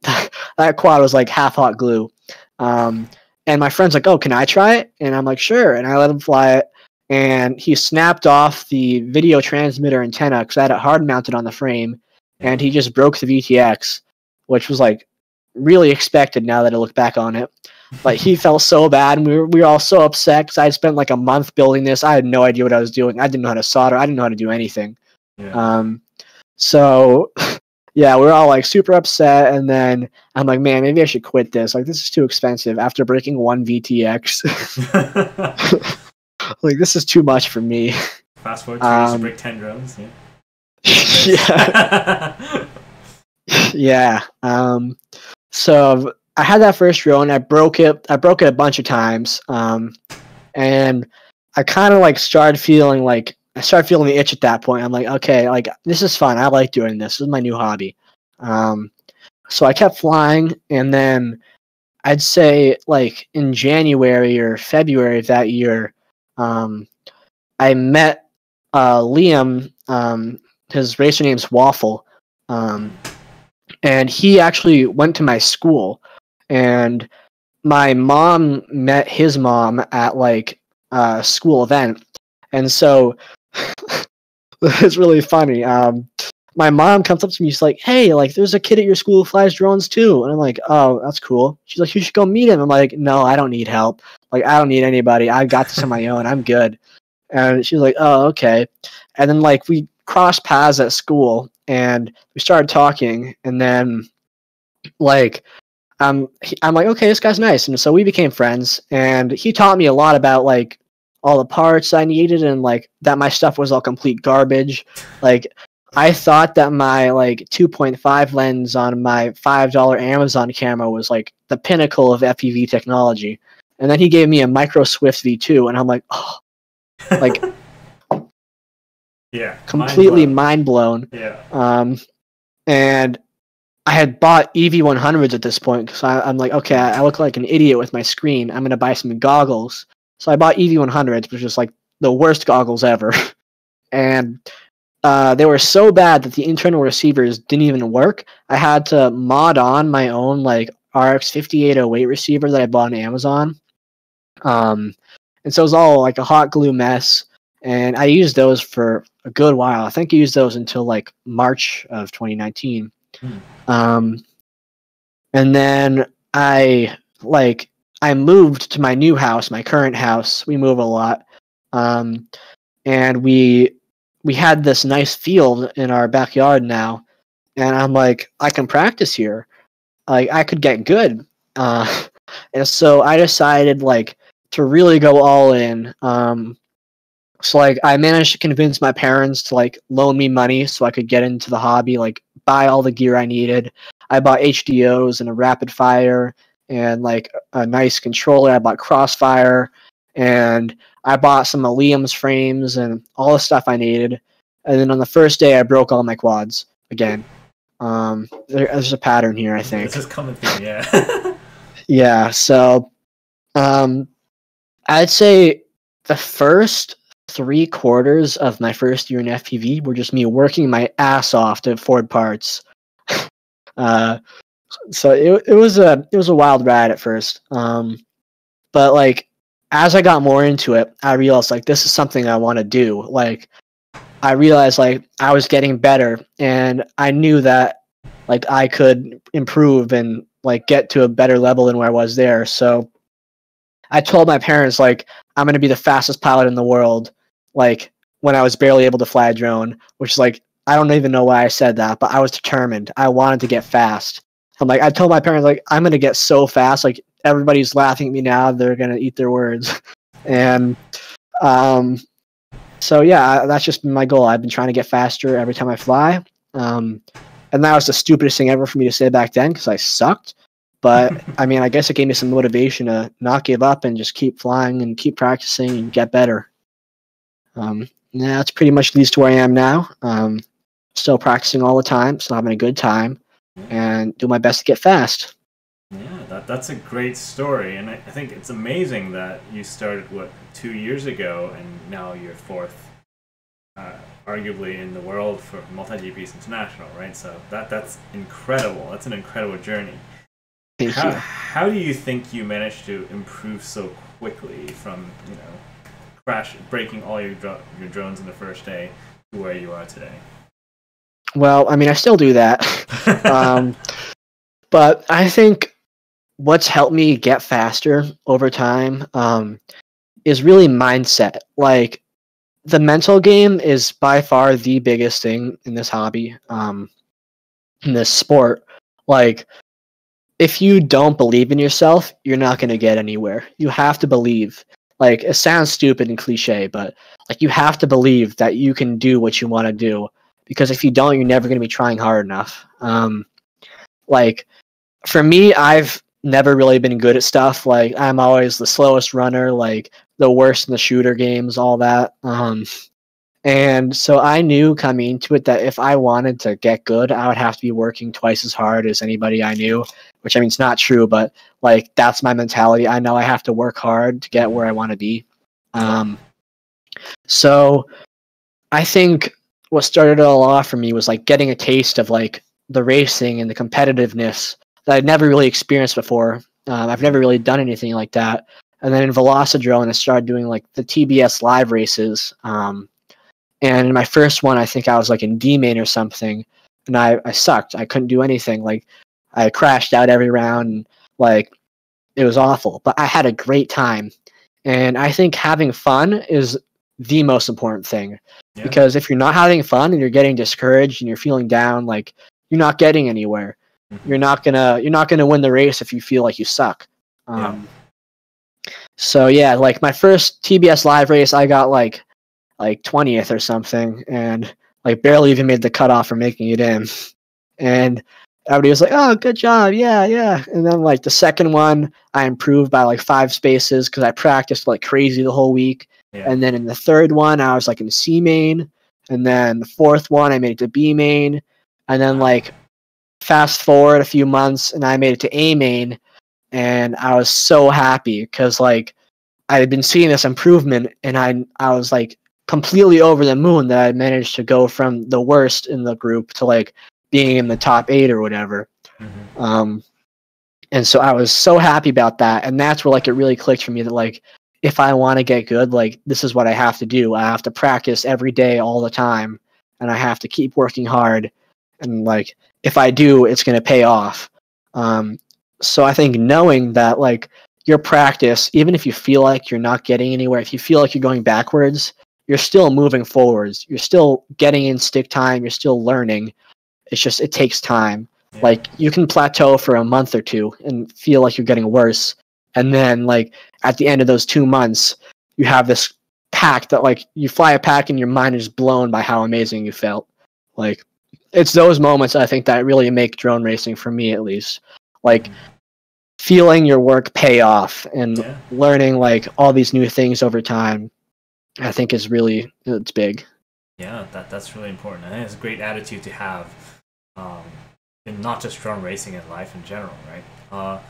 That quad was like half hot glue. And my friend's like, "Oh, can I try it?" And I'm like, "Sure." And I let him fly it. And he snapped off the video transmitter antenna because I had it hard mounted on the frame, and he just broke the VTX, which was like really expected now that I look back on it. But he felt so bad, and we were all so upset because I had spent like a month building this. I had no idea what I was doing. I didn't know how to solder. I didn't know how to do anything. Yeah. So yeah, we were all like super upset, and then I'm like, man, maybe I should quit this. Like, this is too expensive after breaking one VTX. Like, this is too much for me. Fast forward 2 years to break 10 drones. Yeah. Yeah. So I had that first drone. I broke it a bunch of times. And I kind of like started feeling the itch at that point. I'm like, okay, like this is fun. I like doing this. This is my new hobby. So I kept flying, and then I'd say like in January or February of that year, I met Liam. His racer name's Waffle, and he actually went to my school, and my mom met his mom at like a school event, and so it's really funny. My mom comes up to me, she's like, "Hey, like, there's a kid at your school who flies drones too," and I'm like, "Oh, that's cool." She's like, "You should go meet him." I'm like, "No, I don't need help. Like, I don't need anybody. I got this on my own. I'm good." And she's like, "Oh, okay." And then like we crossed paths at school, and we started talking, and then like I'm like, okay, this guy's nice, and so we became friends, and he taught me a lot about like all the parts I needed, and like that my stuff was all complete garbage. Like, I thought that my like 2.5 lens on my $5 Amazon camera was like the pinnacle of FPV technology, and then he gave me a Micro Swift V2, and I'm like, oh, like yeah, completely mind blown. Yeah. And I had bought EV100s at this point because I'm like, okay, I look like an idiot with my screen. I'm gonna buy some goggles. So I bought EV100s, which was like the worst goggles ever, and they were so bad that the internal receivers didn't even work. I had to mod on my own like RX 5808 receiver that I bought on Amazon. And so it was all like a hot glue mess. And I used those for a good while. I think I used those until like March of 2019. And then I moved to my new house, my current house. We move a lot. And we had this nice field in our backyard now. And I'm like, I can practice here. Like, I could get good. And so I decided like to really go all in. So like I managed to convince my parents to like loan me money so I could get into the hobby, like buy all the gear I needed. I bought HDOs and a rapid fire and like a nice controller. I bought Crossfire and I bought some of Liam's frames and all the stuff I needed. And then on the first day I broke all my quads again. There's a pattern here, I think. This is coming through, yeah. Yeah, so I'd say the first 3/4 of my first year in FPV were just me working my ass off to afford parts. So it was a wild ride at first. But like as I got more into it, I realized like this is something I want to do. Like I realized like I was getting better, and I knew that like I could improve and like get to a better level than where I was there. So I told my parents like I'm gonna be the fastest pilot in the world. Like when I was barely able to fly a drone, which is like I don't even know why I said that, but I was determined. I wanted to get fast. I'm like I told my parents like I'm gonna get so fast. Like everybody's laughing at me now. They're gonna eat their words. And so yeah, that's just been my goal. I've been trying to get faster every time I fly. And that was the stupidest thing ever for me to say back then because I sucked. But I mean, I guess it gave me some motivation to not give up and just keep flying and keep practicing and get better. Yeah, that's pretty much leads to where I am now. Still practicing all the time, still having a good time, and do my best to get fast. Yeah, that's a great story, and I think it's amazing that you started 2 years ago, and now you're fourth, arguably in the world for Multigp International, right? So that's incredible. That's an incredible journey. Thank you. How do you think you managed to improve so quickly from breaking all your drones in the first day to where you are today? Well, I mean, I still do that, but I think what's helped me get faster over time is really mindset. Like the mental game is by far the biggest thing in this hobby, in this sport. Like if you don't believe in yourself, you're not going to get anywhere. You have to believe. Like it sounds stupid and cliche, but like you have to believe that you can do what you want to do, because if you don't, you're never going to be trying hard enough. Like for me, I've never really been good at stuff. Like I'm always the slowest runner, like the worst in the shooter games, all that. And so I knew coming into it that if I wanted to get good, I would have to be working twice as hard as anybody I knew, which I mean, it's not true, but like that's my mentality. I know I have to work hard to get where I want to be. So I think what started it all off for me was like getting a taste of like the racing and the competitiveness that I'd never really experienced before. I've never really done anything like that. And then in Velocidrone, I started doing like the TBS live races. And in my first one, I think I was like in D main or something, and I sucked. I couldn't do anything. Like I crashed out every round. And, like it was awful, but I had a great time. And I think having fun is the most important thing, because if you're not having fun and you're getting discouraged and you're feeling down, like you're not getting anywhere. You're not gonna win the race if you feel like you suck. So yeah, like my first TBS live race, I got like 20th or something, and like barely even made the cutoff for making it in. And everybody was like, "Oh, good job, yeah." And then like the second one, I improved by like 5 spaces because I practiced like crazy the whole week. And then in the third one, I was like in C main, and then the fourth one, I made it to B main, and then like fast forward a few months, and I made it to A main, and I was so happy because like I had been seeing this improvement, and I was like completely over the moon that I managed to go from the worst in the group to like being in the top 8 or whatever. And so I was so happy about that, and that's where like it really clicked for me that like if I want to get good, like this is what I have to do. I have to practice every day all the time, and I have to keep working hard, and like if I do, it's going to pay off. So I think knowing that like your practice, even if you feel like you're not getting anywhere, if you feel like you're going backwards, you're still moving forwards. You're still getting in stick time. You're still learning. It's just, it takes time. Like you can plateau for a month or 2 and feel like you're getting worse. And then like at the end of those 2 months, you have this pack that like you fly a pack and your mind is blown by how amazing you felt. Like it's those moments I think that really make drone racing, for me at least, like feeling your work pay off and learning like all these new things over time, I think is really, it's big. Yeah, that's really important. I think it's a great attitude to have, in not just drone racing, in life in general, right?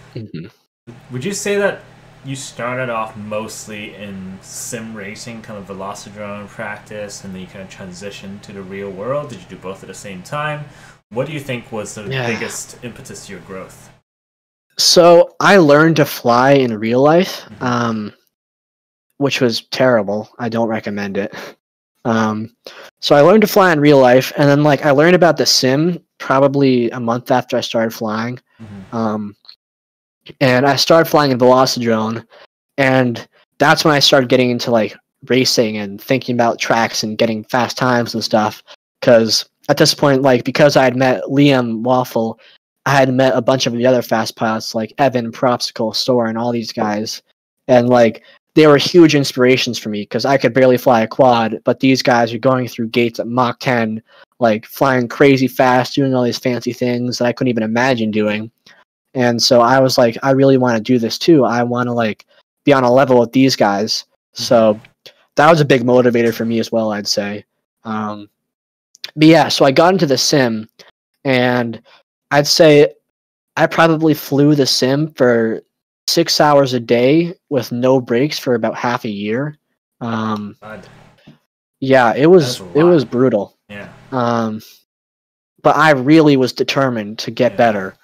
Would you say that you started off mostly in sim racing, kind of velocidrone practice, and then you kind of transitioned to the real world? Did you do both at the same time? What do you think was the biggest impetus to your growth? So I learned to fly in real life, which was terrible. I don't recommend it. So I learned to fly in real life, and then like I learned about the sim probably a month after I started flying. And I started flying in velocidrone, and that's when I started getting into like racing and thinking about tracks and getting fast times and stuff. Because at this point, like because I had met Liam Waffle, I had met a bunch of the other fast pilots like Evan, Propsicle, Soren, and all these guys, and like they were huge inspirations for me because I could barely fly a quad, but these guys are going through gates at Mach 10, like flying crazy fast, doing all these fancy things that I couldn't even imagine doing. And so I was like, I really want to do this too. I want to like be on a level with these guys. So that was a big motivator for me as well, I'd say. But yeah, so I got into the sim, and I'd say I probably flew the sim for 6 hours a day with no breaks for about half a year. Yeah, it was brutal. Yeah. But I really was determined to get better.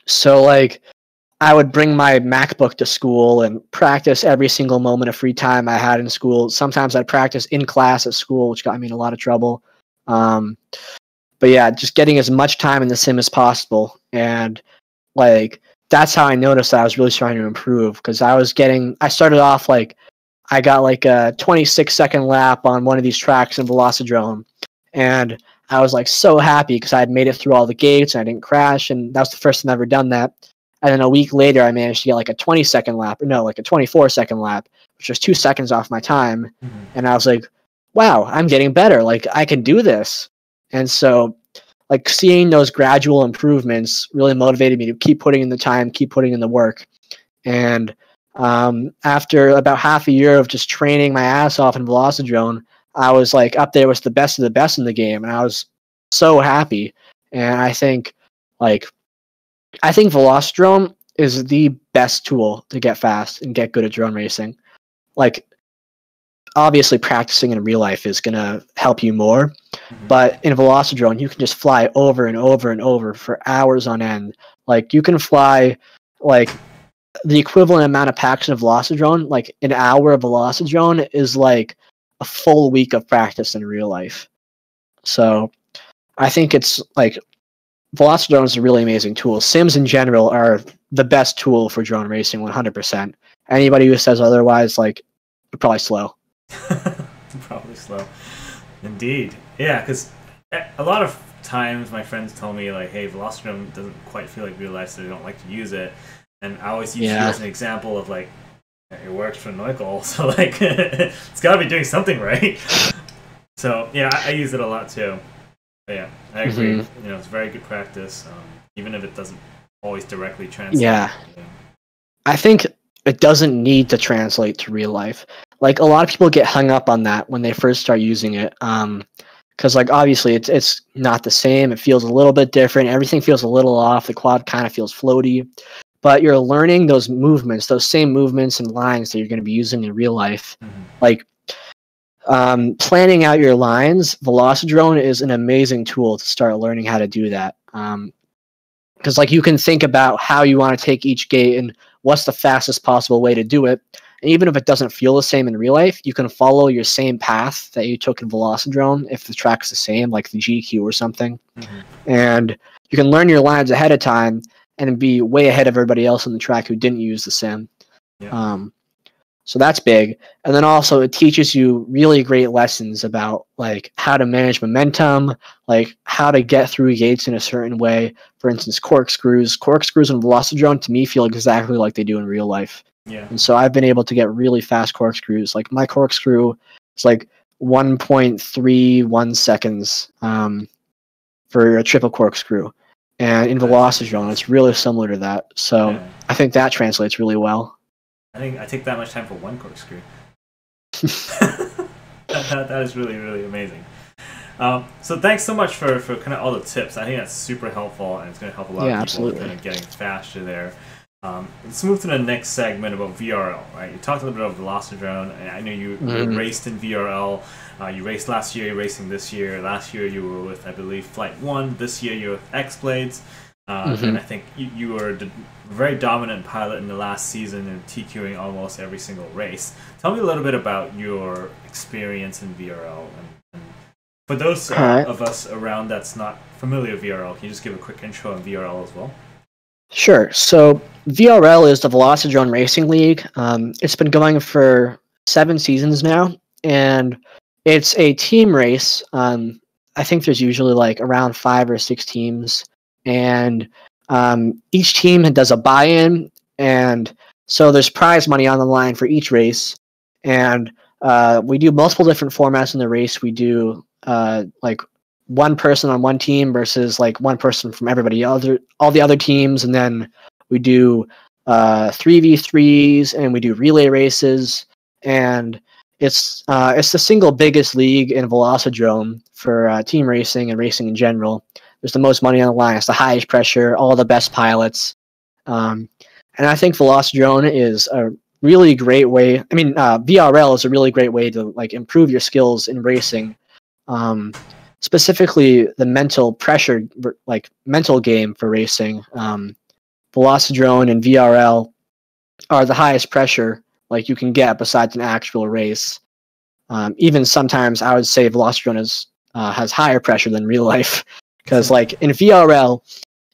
So like I would bring my MacBook to school and practice every single moment of free time I had in school. Sometimes I'd practice in class at school, which got me in a lot of trouble. But yeah, just getting as much time in the sim as possible. And like that's how I noticed that I was really starting to improve, because I started off like I got like a 26-second lap on one of these tracks in velocidrone, and I was like so happy because I had made it through all the gates and I didn't crash, and that was the first time I've ever done that. And then a week later, I managed to get like a 20-second lap, like a 24-second lap, which was 2 seconds off my time. And I was like, wow, I'm getting better. Like I can do this. And so like seeing those gradual improvements really motivated me to keep putting in the time, keep putting in the work. And after about half a year of just training my ass off in velocidrone, I was like up there with the best of the best in the game, and I was so happy. And I think velocidrone is the best tool to get fast and get good at drone racing. Like obviously practicing in real life is going to help you more, but in velocidrone you can just fly over and over and over for hours on end. Like you can fly like the equivalent amount of packs in a velocidrone. Like an hour of velocidrone is like a full week of practice in real life. So I think it's like velocidrone is a really amazing tool. Sims in general are the best tool for drone racing, 100%. Anybody who says otherwise, like, they're probably slow. Probably slow. Indeed. Yeah, because a lot of times my friends tell me, like, hey, velocidrone doesn't quite feel like real life, so they don't like to use it. And I always use it as an example of, like, it works for Noical, so, like, it's got to be doing something right. So, yeah, I use it a lot, too. But, yeah, I agree. It's very good practice, even if it doesn't always directly translate. Yeah. I think it doesn't need to translate to real life. Like, a lot of people get hung up on that when they first start using it. Because, like, obviously, it's not the same. It feels a little bit different. Everything feels a little off. The quad kind of feels floaty. But you're learning those movements, those same movements and lines that you're going to be using in real life. Like, planning out your lines, velocidrone is an amazing tool to start learning how to do that. Because, like, you can think about how you want to take each gate and what's the fastest possible way to do it. And even if it doesn't feel the same in real life, you can follow your same path that you took in velocidrone if the track's the same, like the GQ or something. And you can learn your lines ahead of time and be way ahead of everybody else on the track who didn't use the sim. So that's big. And then also it teaches you really great lessons about like how to manage momentum, like how to get through gates in a certain way. For instance, corkscrews. Corkscrews in velocidrone to me feel exactly like they do in real life. Yeah. And so I've been able to get really fast corkscrews. Like my corkscrew is like 1.31 seconds for a triple corkscrew. And in Velocidrone, it's really similar to that. So Yeah. I think that translates really well. I think I take that much time for one corkscrew. that is really, really amazing. So thanks so much for kind of all the tips. I think that's super helpful, and it's going to help a lot of people absolutely. kind of getting faster there. Let's move to the next segment about VRL, right? You talked a little bit about Velocidrone, and I know you raced in VRL. You raced last year, you're racing this year. Last year you were with, I believe, Flight 1. This year you're with X-Blades. And I think you were a very dominant pilot in the last season and TQing almost every single race. Tell me a little bit about your experience in VRL. And for those of us around that's not familiar with VRL, can you just give a quick intro on VRL as well? Sure. So VRL is the Velocidrone Racing League. It's been going for 7 seasons now, and it's a team race. I think there's usually like around 5 or 6 teams, and each team does a buy-in, and so there's prize money on the line for each race. And we do multiple different formats in the race. We do like one person on one team versus like one person from all the other teams, and then we do 3v3s, and we do relay races, and it's the single biggest league in Velocidrone for team racing and racing in general. There's the most money on the line. It's the highest pressure, all the best pilots, and I think Velocidrone is a really great way. I mean, VRL is a really great way to like improve your skills in racing. Specifically the mental pressure, like mental game for racing. Velocidrone and VRL are the highest pressure like you can get besides an actual race. Even sometimes I would say Velocidrone has higher pressure than real life, because like in VRL,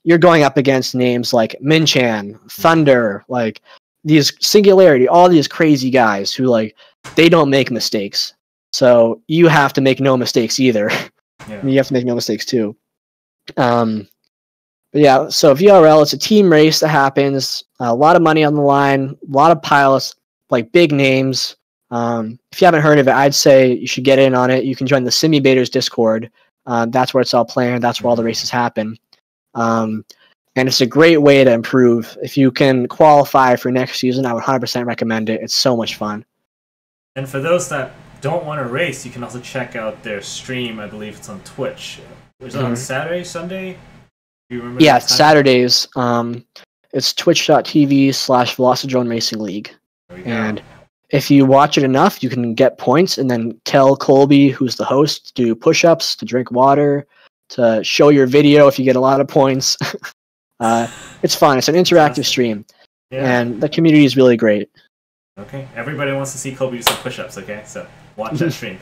you're going up against names like Minchan, Thunder, like these Singularity, all these crazy guys who like they don't make mistakes. So you have to make no mistakes either. Yeah. I mean, you have to make no mistakes too. But yeah, so VRL, it's a team race that happens. A lot of money on the line, a lot of pilots, like big names. If you haven't heard of it, I'd say you should get in on it. You can join the Simulators Discord. That's where it's all planned. That's where all the races happen. And it's a great way to improve. If you can qualify for next season, I would 100% recommend it. It's so much fun. And for those that don't want to race, you can also check out their stream. I believe it's on Twitch. Is it on Saturday, Sunday? Do you remember? Yeah, it's Saturdays. It's twitch.tv/Velocidrone Racing League. And if you watch it enough, you can get points and then tell Colby, who's the host, to do push-ups, to drink water, to show your video if you get a lot of points. It's fun. It's an interactive stream. Yeah. And the community is really great. Okay, everybody wants to see Colby do some push-ups, okay? So watch that stream.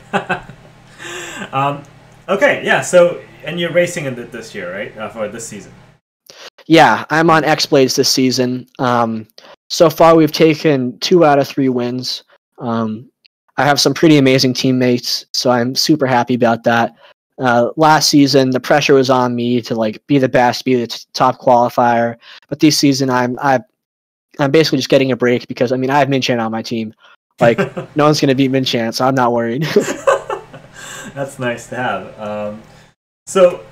Okay, yeah, so, and you're racing in this year, right? For this season. Yeah, I'm on X-Blades this season. So far, we've taken 2 out of 3 wins. I have some pretty amazing teammates, so I'm super happy about that. Last season, the pressure was on me to like be the best, be the top qualifier. But this season, I'm basically just getting a break because I mean I have Minchan on my team. Like no one's gonna beat Minchan, so I'm not worried. That's nice to have. So,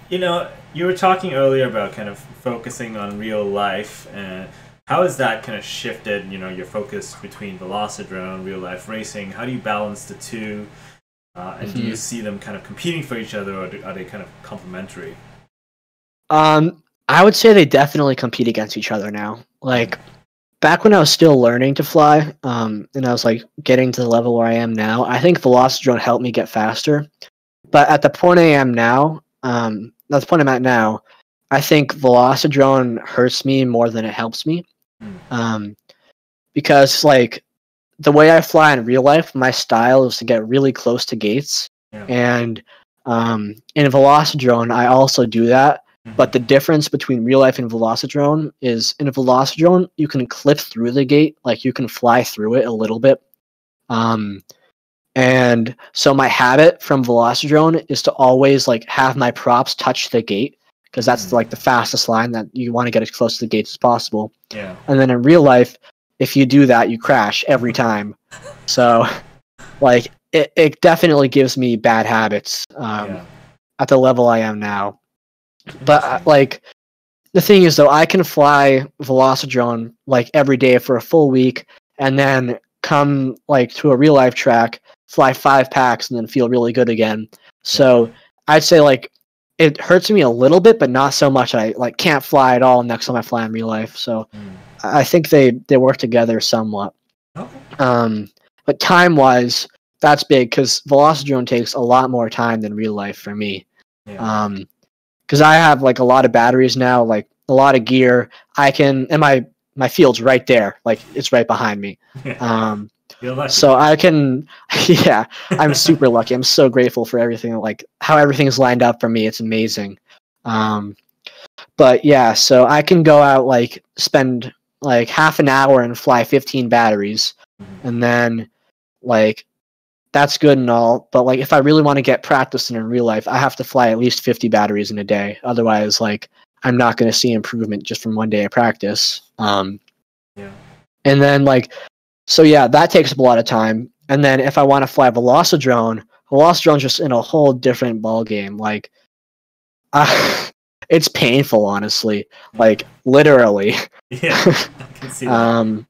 you know, you were talking earlier about kind of focusing on real life, and how has that kind of shifted? You know, your focus between Velocidrone, real life racing. How do you balance the two? And do you see them kind of competing for each other, or are they kind of complementary? I would say they definitely compete against each other now. Like back when I was still learning to fly, and I was like getting to the level where I am now, I think Velocidrone helped me get faster. But at the point I am now, that's the point I'm at now, I think Velocidrone hurts me more than it helps me. Because like the way I fly in real life, my style is to get really close to gates. Yeah. And in Velocidrone, I also do that. But the difference between real life and Velocidrone is in Velocidrone, you can clip through the gate, like you can fly through it a little bit. And so my habit from Velocidrone is to always like have my props touch the gate, because that's like the fastest line that you want to get as close to the gates as possible. Yeah. And then in real life, if you do that, you crash every time. So, like, it definitely gives me bad habits at the level I am now. But, like, the thing is, though, I can fly Velocidrone, like, every day for a full week, and then come, like, to a real-life track, fly 5 packs, and then feel really good again. So, I'd say, like, it hurts me a little bit, but not so much. I, like, can't fly at all next time I fly in real life. So, I think they work together somewhat. Okay. But time-wise, that's big, because Velocidrone takes a lot more time than real life for me. Yeah. Because I have like a lot of batteries now, like a lot of gear. And my field's right there, like it's right behind me. You're lucky. So I can, yeah, I'm super lucky. I'm so grateful for everything, like how everything's lined up for me. It's amazing. But yeah, so I can go out, like spend like half an hour and fly 15 batteries, and then like that's good and all, but like if I really want to get practice in real life, I have to fly at least 50 batteries in a day. Otherwise, like I'm not going to see improvement just from one day of practice. And then like, so yeah, that takes up a lot of time. And then if I want to fly Velocidrone's just in a whole different ball game. Like, it's painful, honestly. Like literally. Yeah, I can see that.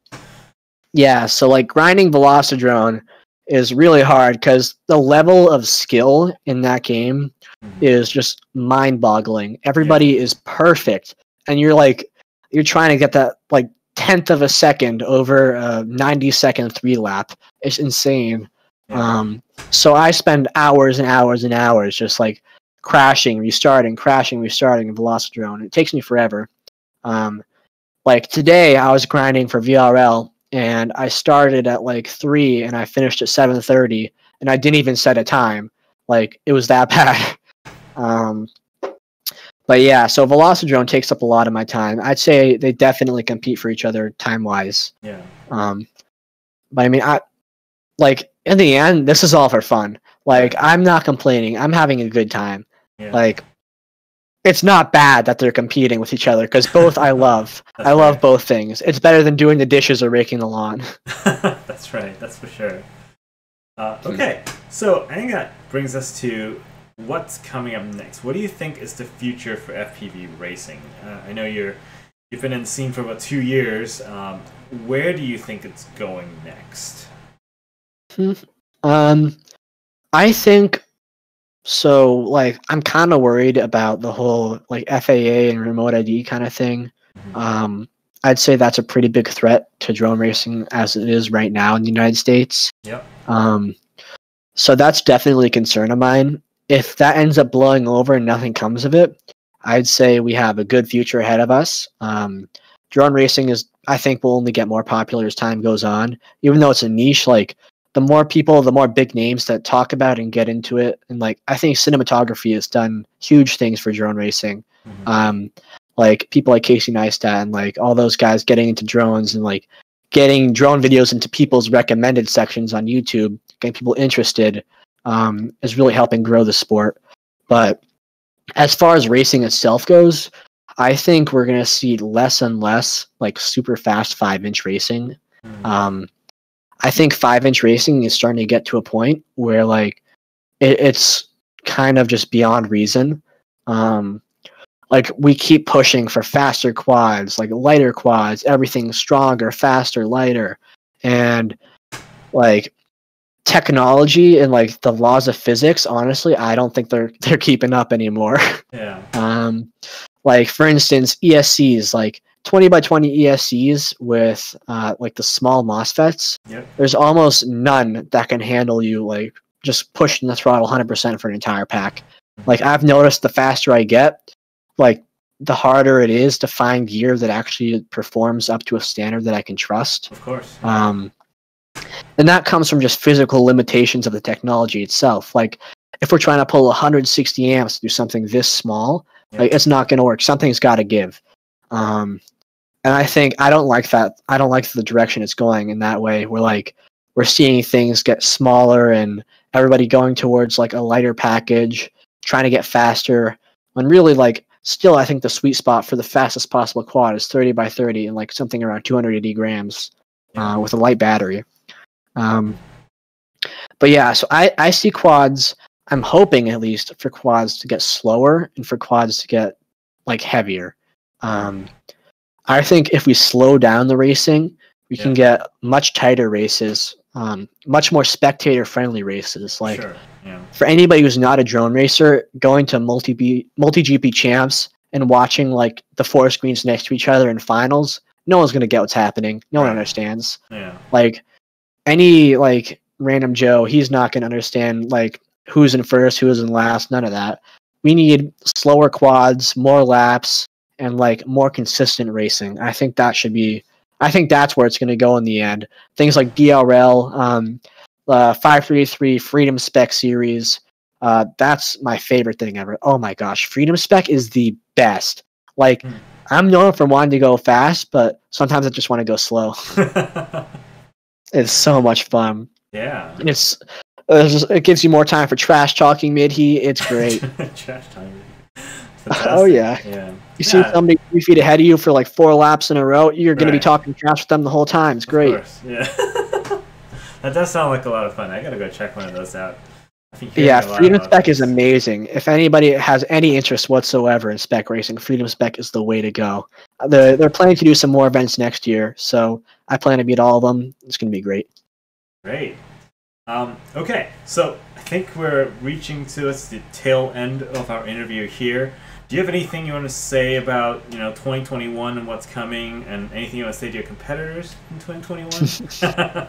Yeah, so like grinding Velocidrone is really hard because the level of skill in that game is just mind-boggling. Everybody is perfect, and you're trying to get that like 10th of a second over a 90-second 3-lap. It's insane. So I spend hours and hours and hours just like crashing, restarting in Velocidrone. It takes me forever. Like today, I was grinding for VRL. And I started at like 3 and I finished at 7:30, and I didn't even set a time. Like it was that bad. But yeah, so Velocidrone takes up a lot of my time. I'd say they definitely compete for each other time-wise. Yeah. But I mean, like in the end, this is all for fun. Like I'm not complaining. I'm having a good time. Like it's not bad that they're competing with each other because both I love. I love both things. It's better than doing the dishes or raking the lawn. That's right. That's for sure. Okay, so I think that brings us to what's coming up next. What do you think is the future for FPV racing? I know you've been in the scene for about 2 years. Where do you think it's going next? I think. So, like, I'm kind of worried about the whole, like, FAA and remote ID kind of thing. I'd say that's a pretty big threat to drone racing as it is right now in the United States. Yep. So that's definitely a concern of mine. If that ends up blowing over and nothing comes of it, I'd say we have a good future ahead of us. Drone racing I think, will only get more popular as time goes on. Even though it's a niche, like, the more people, the more big names that talk about and get into it. And like, I think cinematography has done huge things for drone racing. Like people like Casey Neistat and like all those guys getting into drones and like getting drone videos into people's recommended sections on YouTube, getting people interested, is really helping grow the sport. But as far as racing itself goes, I think we're going to see less and less like super fast 5-inch racing. I think 5-inch racing is starting to get to a point where like it's kind of just beyond reason. Like we keep pushing for faster quads, like lighter quads, everything stronger, faster, lighter, and like technology and like the laws of physics. Honestly, I don't think they're keeping up anymore. Yeah. Like for instance, ESCs, like 20 by 20 ESCs with like the small MOSFETs. There's almost none that can handle you like just pushing the throttle 100% for an entire pack. Like I've noticed the faster I get, like the harder it is to find gear that actually performs up to a standard that I can trust. Of course. And that comes from just physical limitations of the technology itself. Like if we're trying to pull 160 amps to do something this small, like it's not going to work. Something's got to give. And I think I don't like that. I don't like the direction it's going in that way. We're seeing things get smaller and everybody going towards like a lighter package, trying to get faster. When really like still, I think the sweet spot for the fastest possible quad is 30 by 30 and like something around 280 grams. with a light battery. But yeah, so I see quads. I'm hoping at least for quads to get slower and for quads to get like heavier. I think if we slow down the racing, we can get much tighter races, much more spectator-friendly races. Like for anybody who's not a drone racer, going to multi-GP champs and watching like the 4 screens next to each other in finals, no one's gonna get what's happening. No one understands. Like any like random Joe, he's not gonna understand like who's in first, who's in last, none of that. We need slower quads, more laps, and like more consistent racing. I think that's where it's going to go in the end. Things like VRL, 533 Freedom Spec series. That's my favorite thing ever. Oh my gosh, Freedom Spec is the best. Like I'm known for wanting to go fast, but sometimes I just want to go slow. It's so much fun. Yeah. It gives you more time for trash talking mid-heat. It's great. Trash talking. Oh yeah. You see somebody 3 feet ahead of you for like 4 laps in a row, you're going to be talking trash with them the whole time. It's great. Of course. Yeah. That does sound like a lot of fun. I got to go check one of those out. Yeah, Freedom Spec is amazing. If anybody has any interest whatsoever in spec racing, Freedom Spec is the way to go. They're planning to do some more events next year, so I plan to meet all of them. It's going to be great. Great. Okay, so I think we're reaching to the tail end of our interview here. Do you have anything you want to say about 2021 and what's coming, and anything you want to say to your competitors in 2021?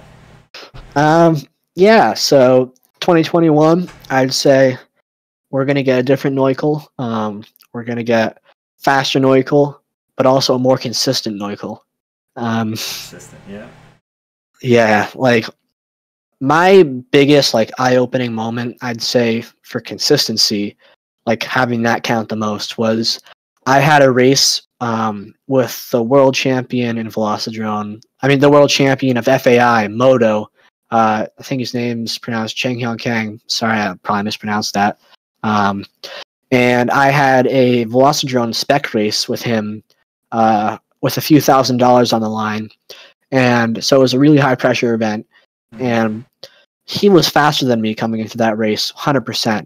Yeah. So 2021, I'd say we're gonna get a different Noical. We're gonna get faster Noical, but also a more consistent Noical. Consistent, yeah. Yeah, like my biggest like eye-opening moment, I'd say for consistency, like having that count the most, was I had a race with the world champion in Velocidrone. I mean, the world champion of FAI, Moto. I think his name's pronounced Cheng Hyun Kang. Sorry, I probably mispronounced that. And I had a Velocidrone spec race with him with a few $1,000s on the line. And so it was a really high-pressure event. And he was faster than me coming into that race, 100%.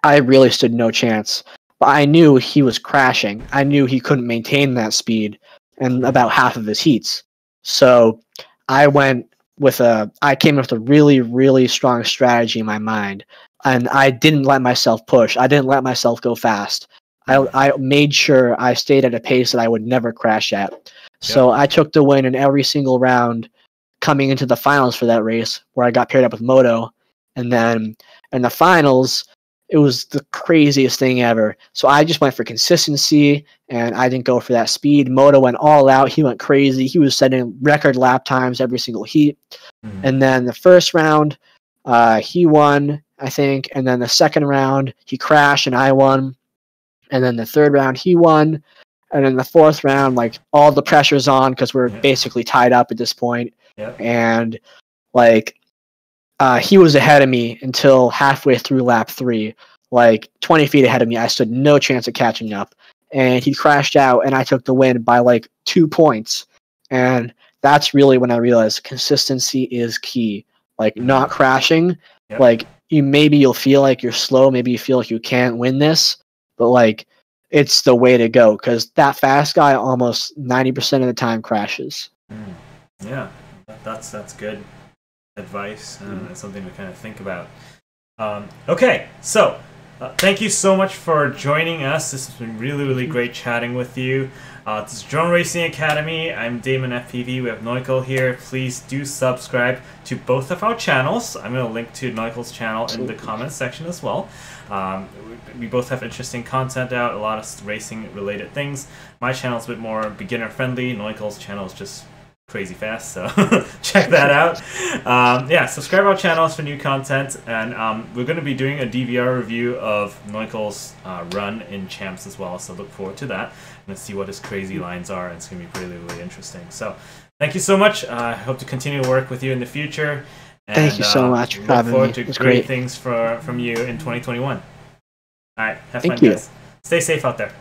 I really stood no chance. But I knew he was crashing. I knew he couldn't maintain that speed in about half of his heats. So I came up with a really, really strong strategy in my mind. And I didn't let myself push. I didn't let myself go fast. I made sure I stayed at a pace that I would never crash at. So I took the win in every single round coming into the finals for that race, where I got paired up with Moto. And then in the finals, it was the craziest thing ever. So I just went for consistency, and I didn't go for that speed. Moto went all out. He went crazy. He was setting record lap times every single heat. And then the first round, he won, I think. And then the second round, he crashed, and I won. And then the third round, he won. And then the fourth round, like, all the pressure's on because we're basically tied up at this point. And, like, he was ahead of me until halfway through lap 3. Like, 20 feet ahead of me. I stood no chance of catching up. And he crashed out, and I took the win by, like, 2 points. And that's really when I realized consistency is key. Like, not crashing. Like, you'll feel like you're slow. Maybe you feel like you can't win this. But, like, it's the way to go, because that fast guy almost 90% of the time crashes. Yeah, that's good advice, and it's something to kind of think about. Okay, so thank you so much for joining us. This has been really, really great chatting with you. This is Drone Racing Academy. I'm Damon FPV. We have Noical here. Please do subscribe to both of our channels. I'm going to link to Noical's channel in the comments section as well. We both have interesting content out, a lot of racing related things. My channel is a bit more beginner friendly. Noical's channel is just crazy fast, so check that out. Yeah, subscribe to our channels for new content, and we're going to be doing a DVR review of Noical's run in Champs as well, so look forward to that and see what his crazy lines are, and it's going to be really, really interesting. So thank you so much. I hope to continue to work with you in the future. And, thank you so much for having me. Look forward to great things from you in 2021. All right, have fun, guys. Stay safe out there.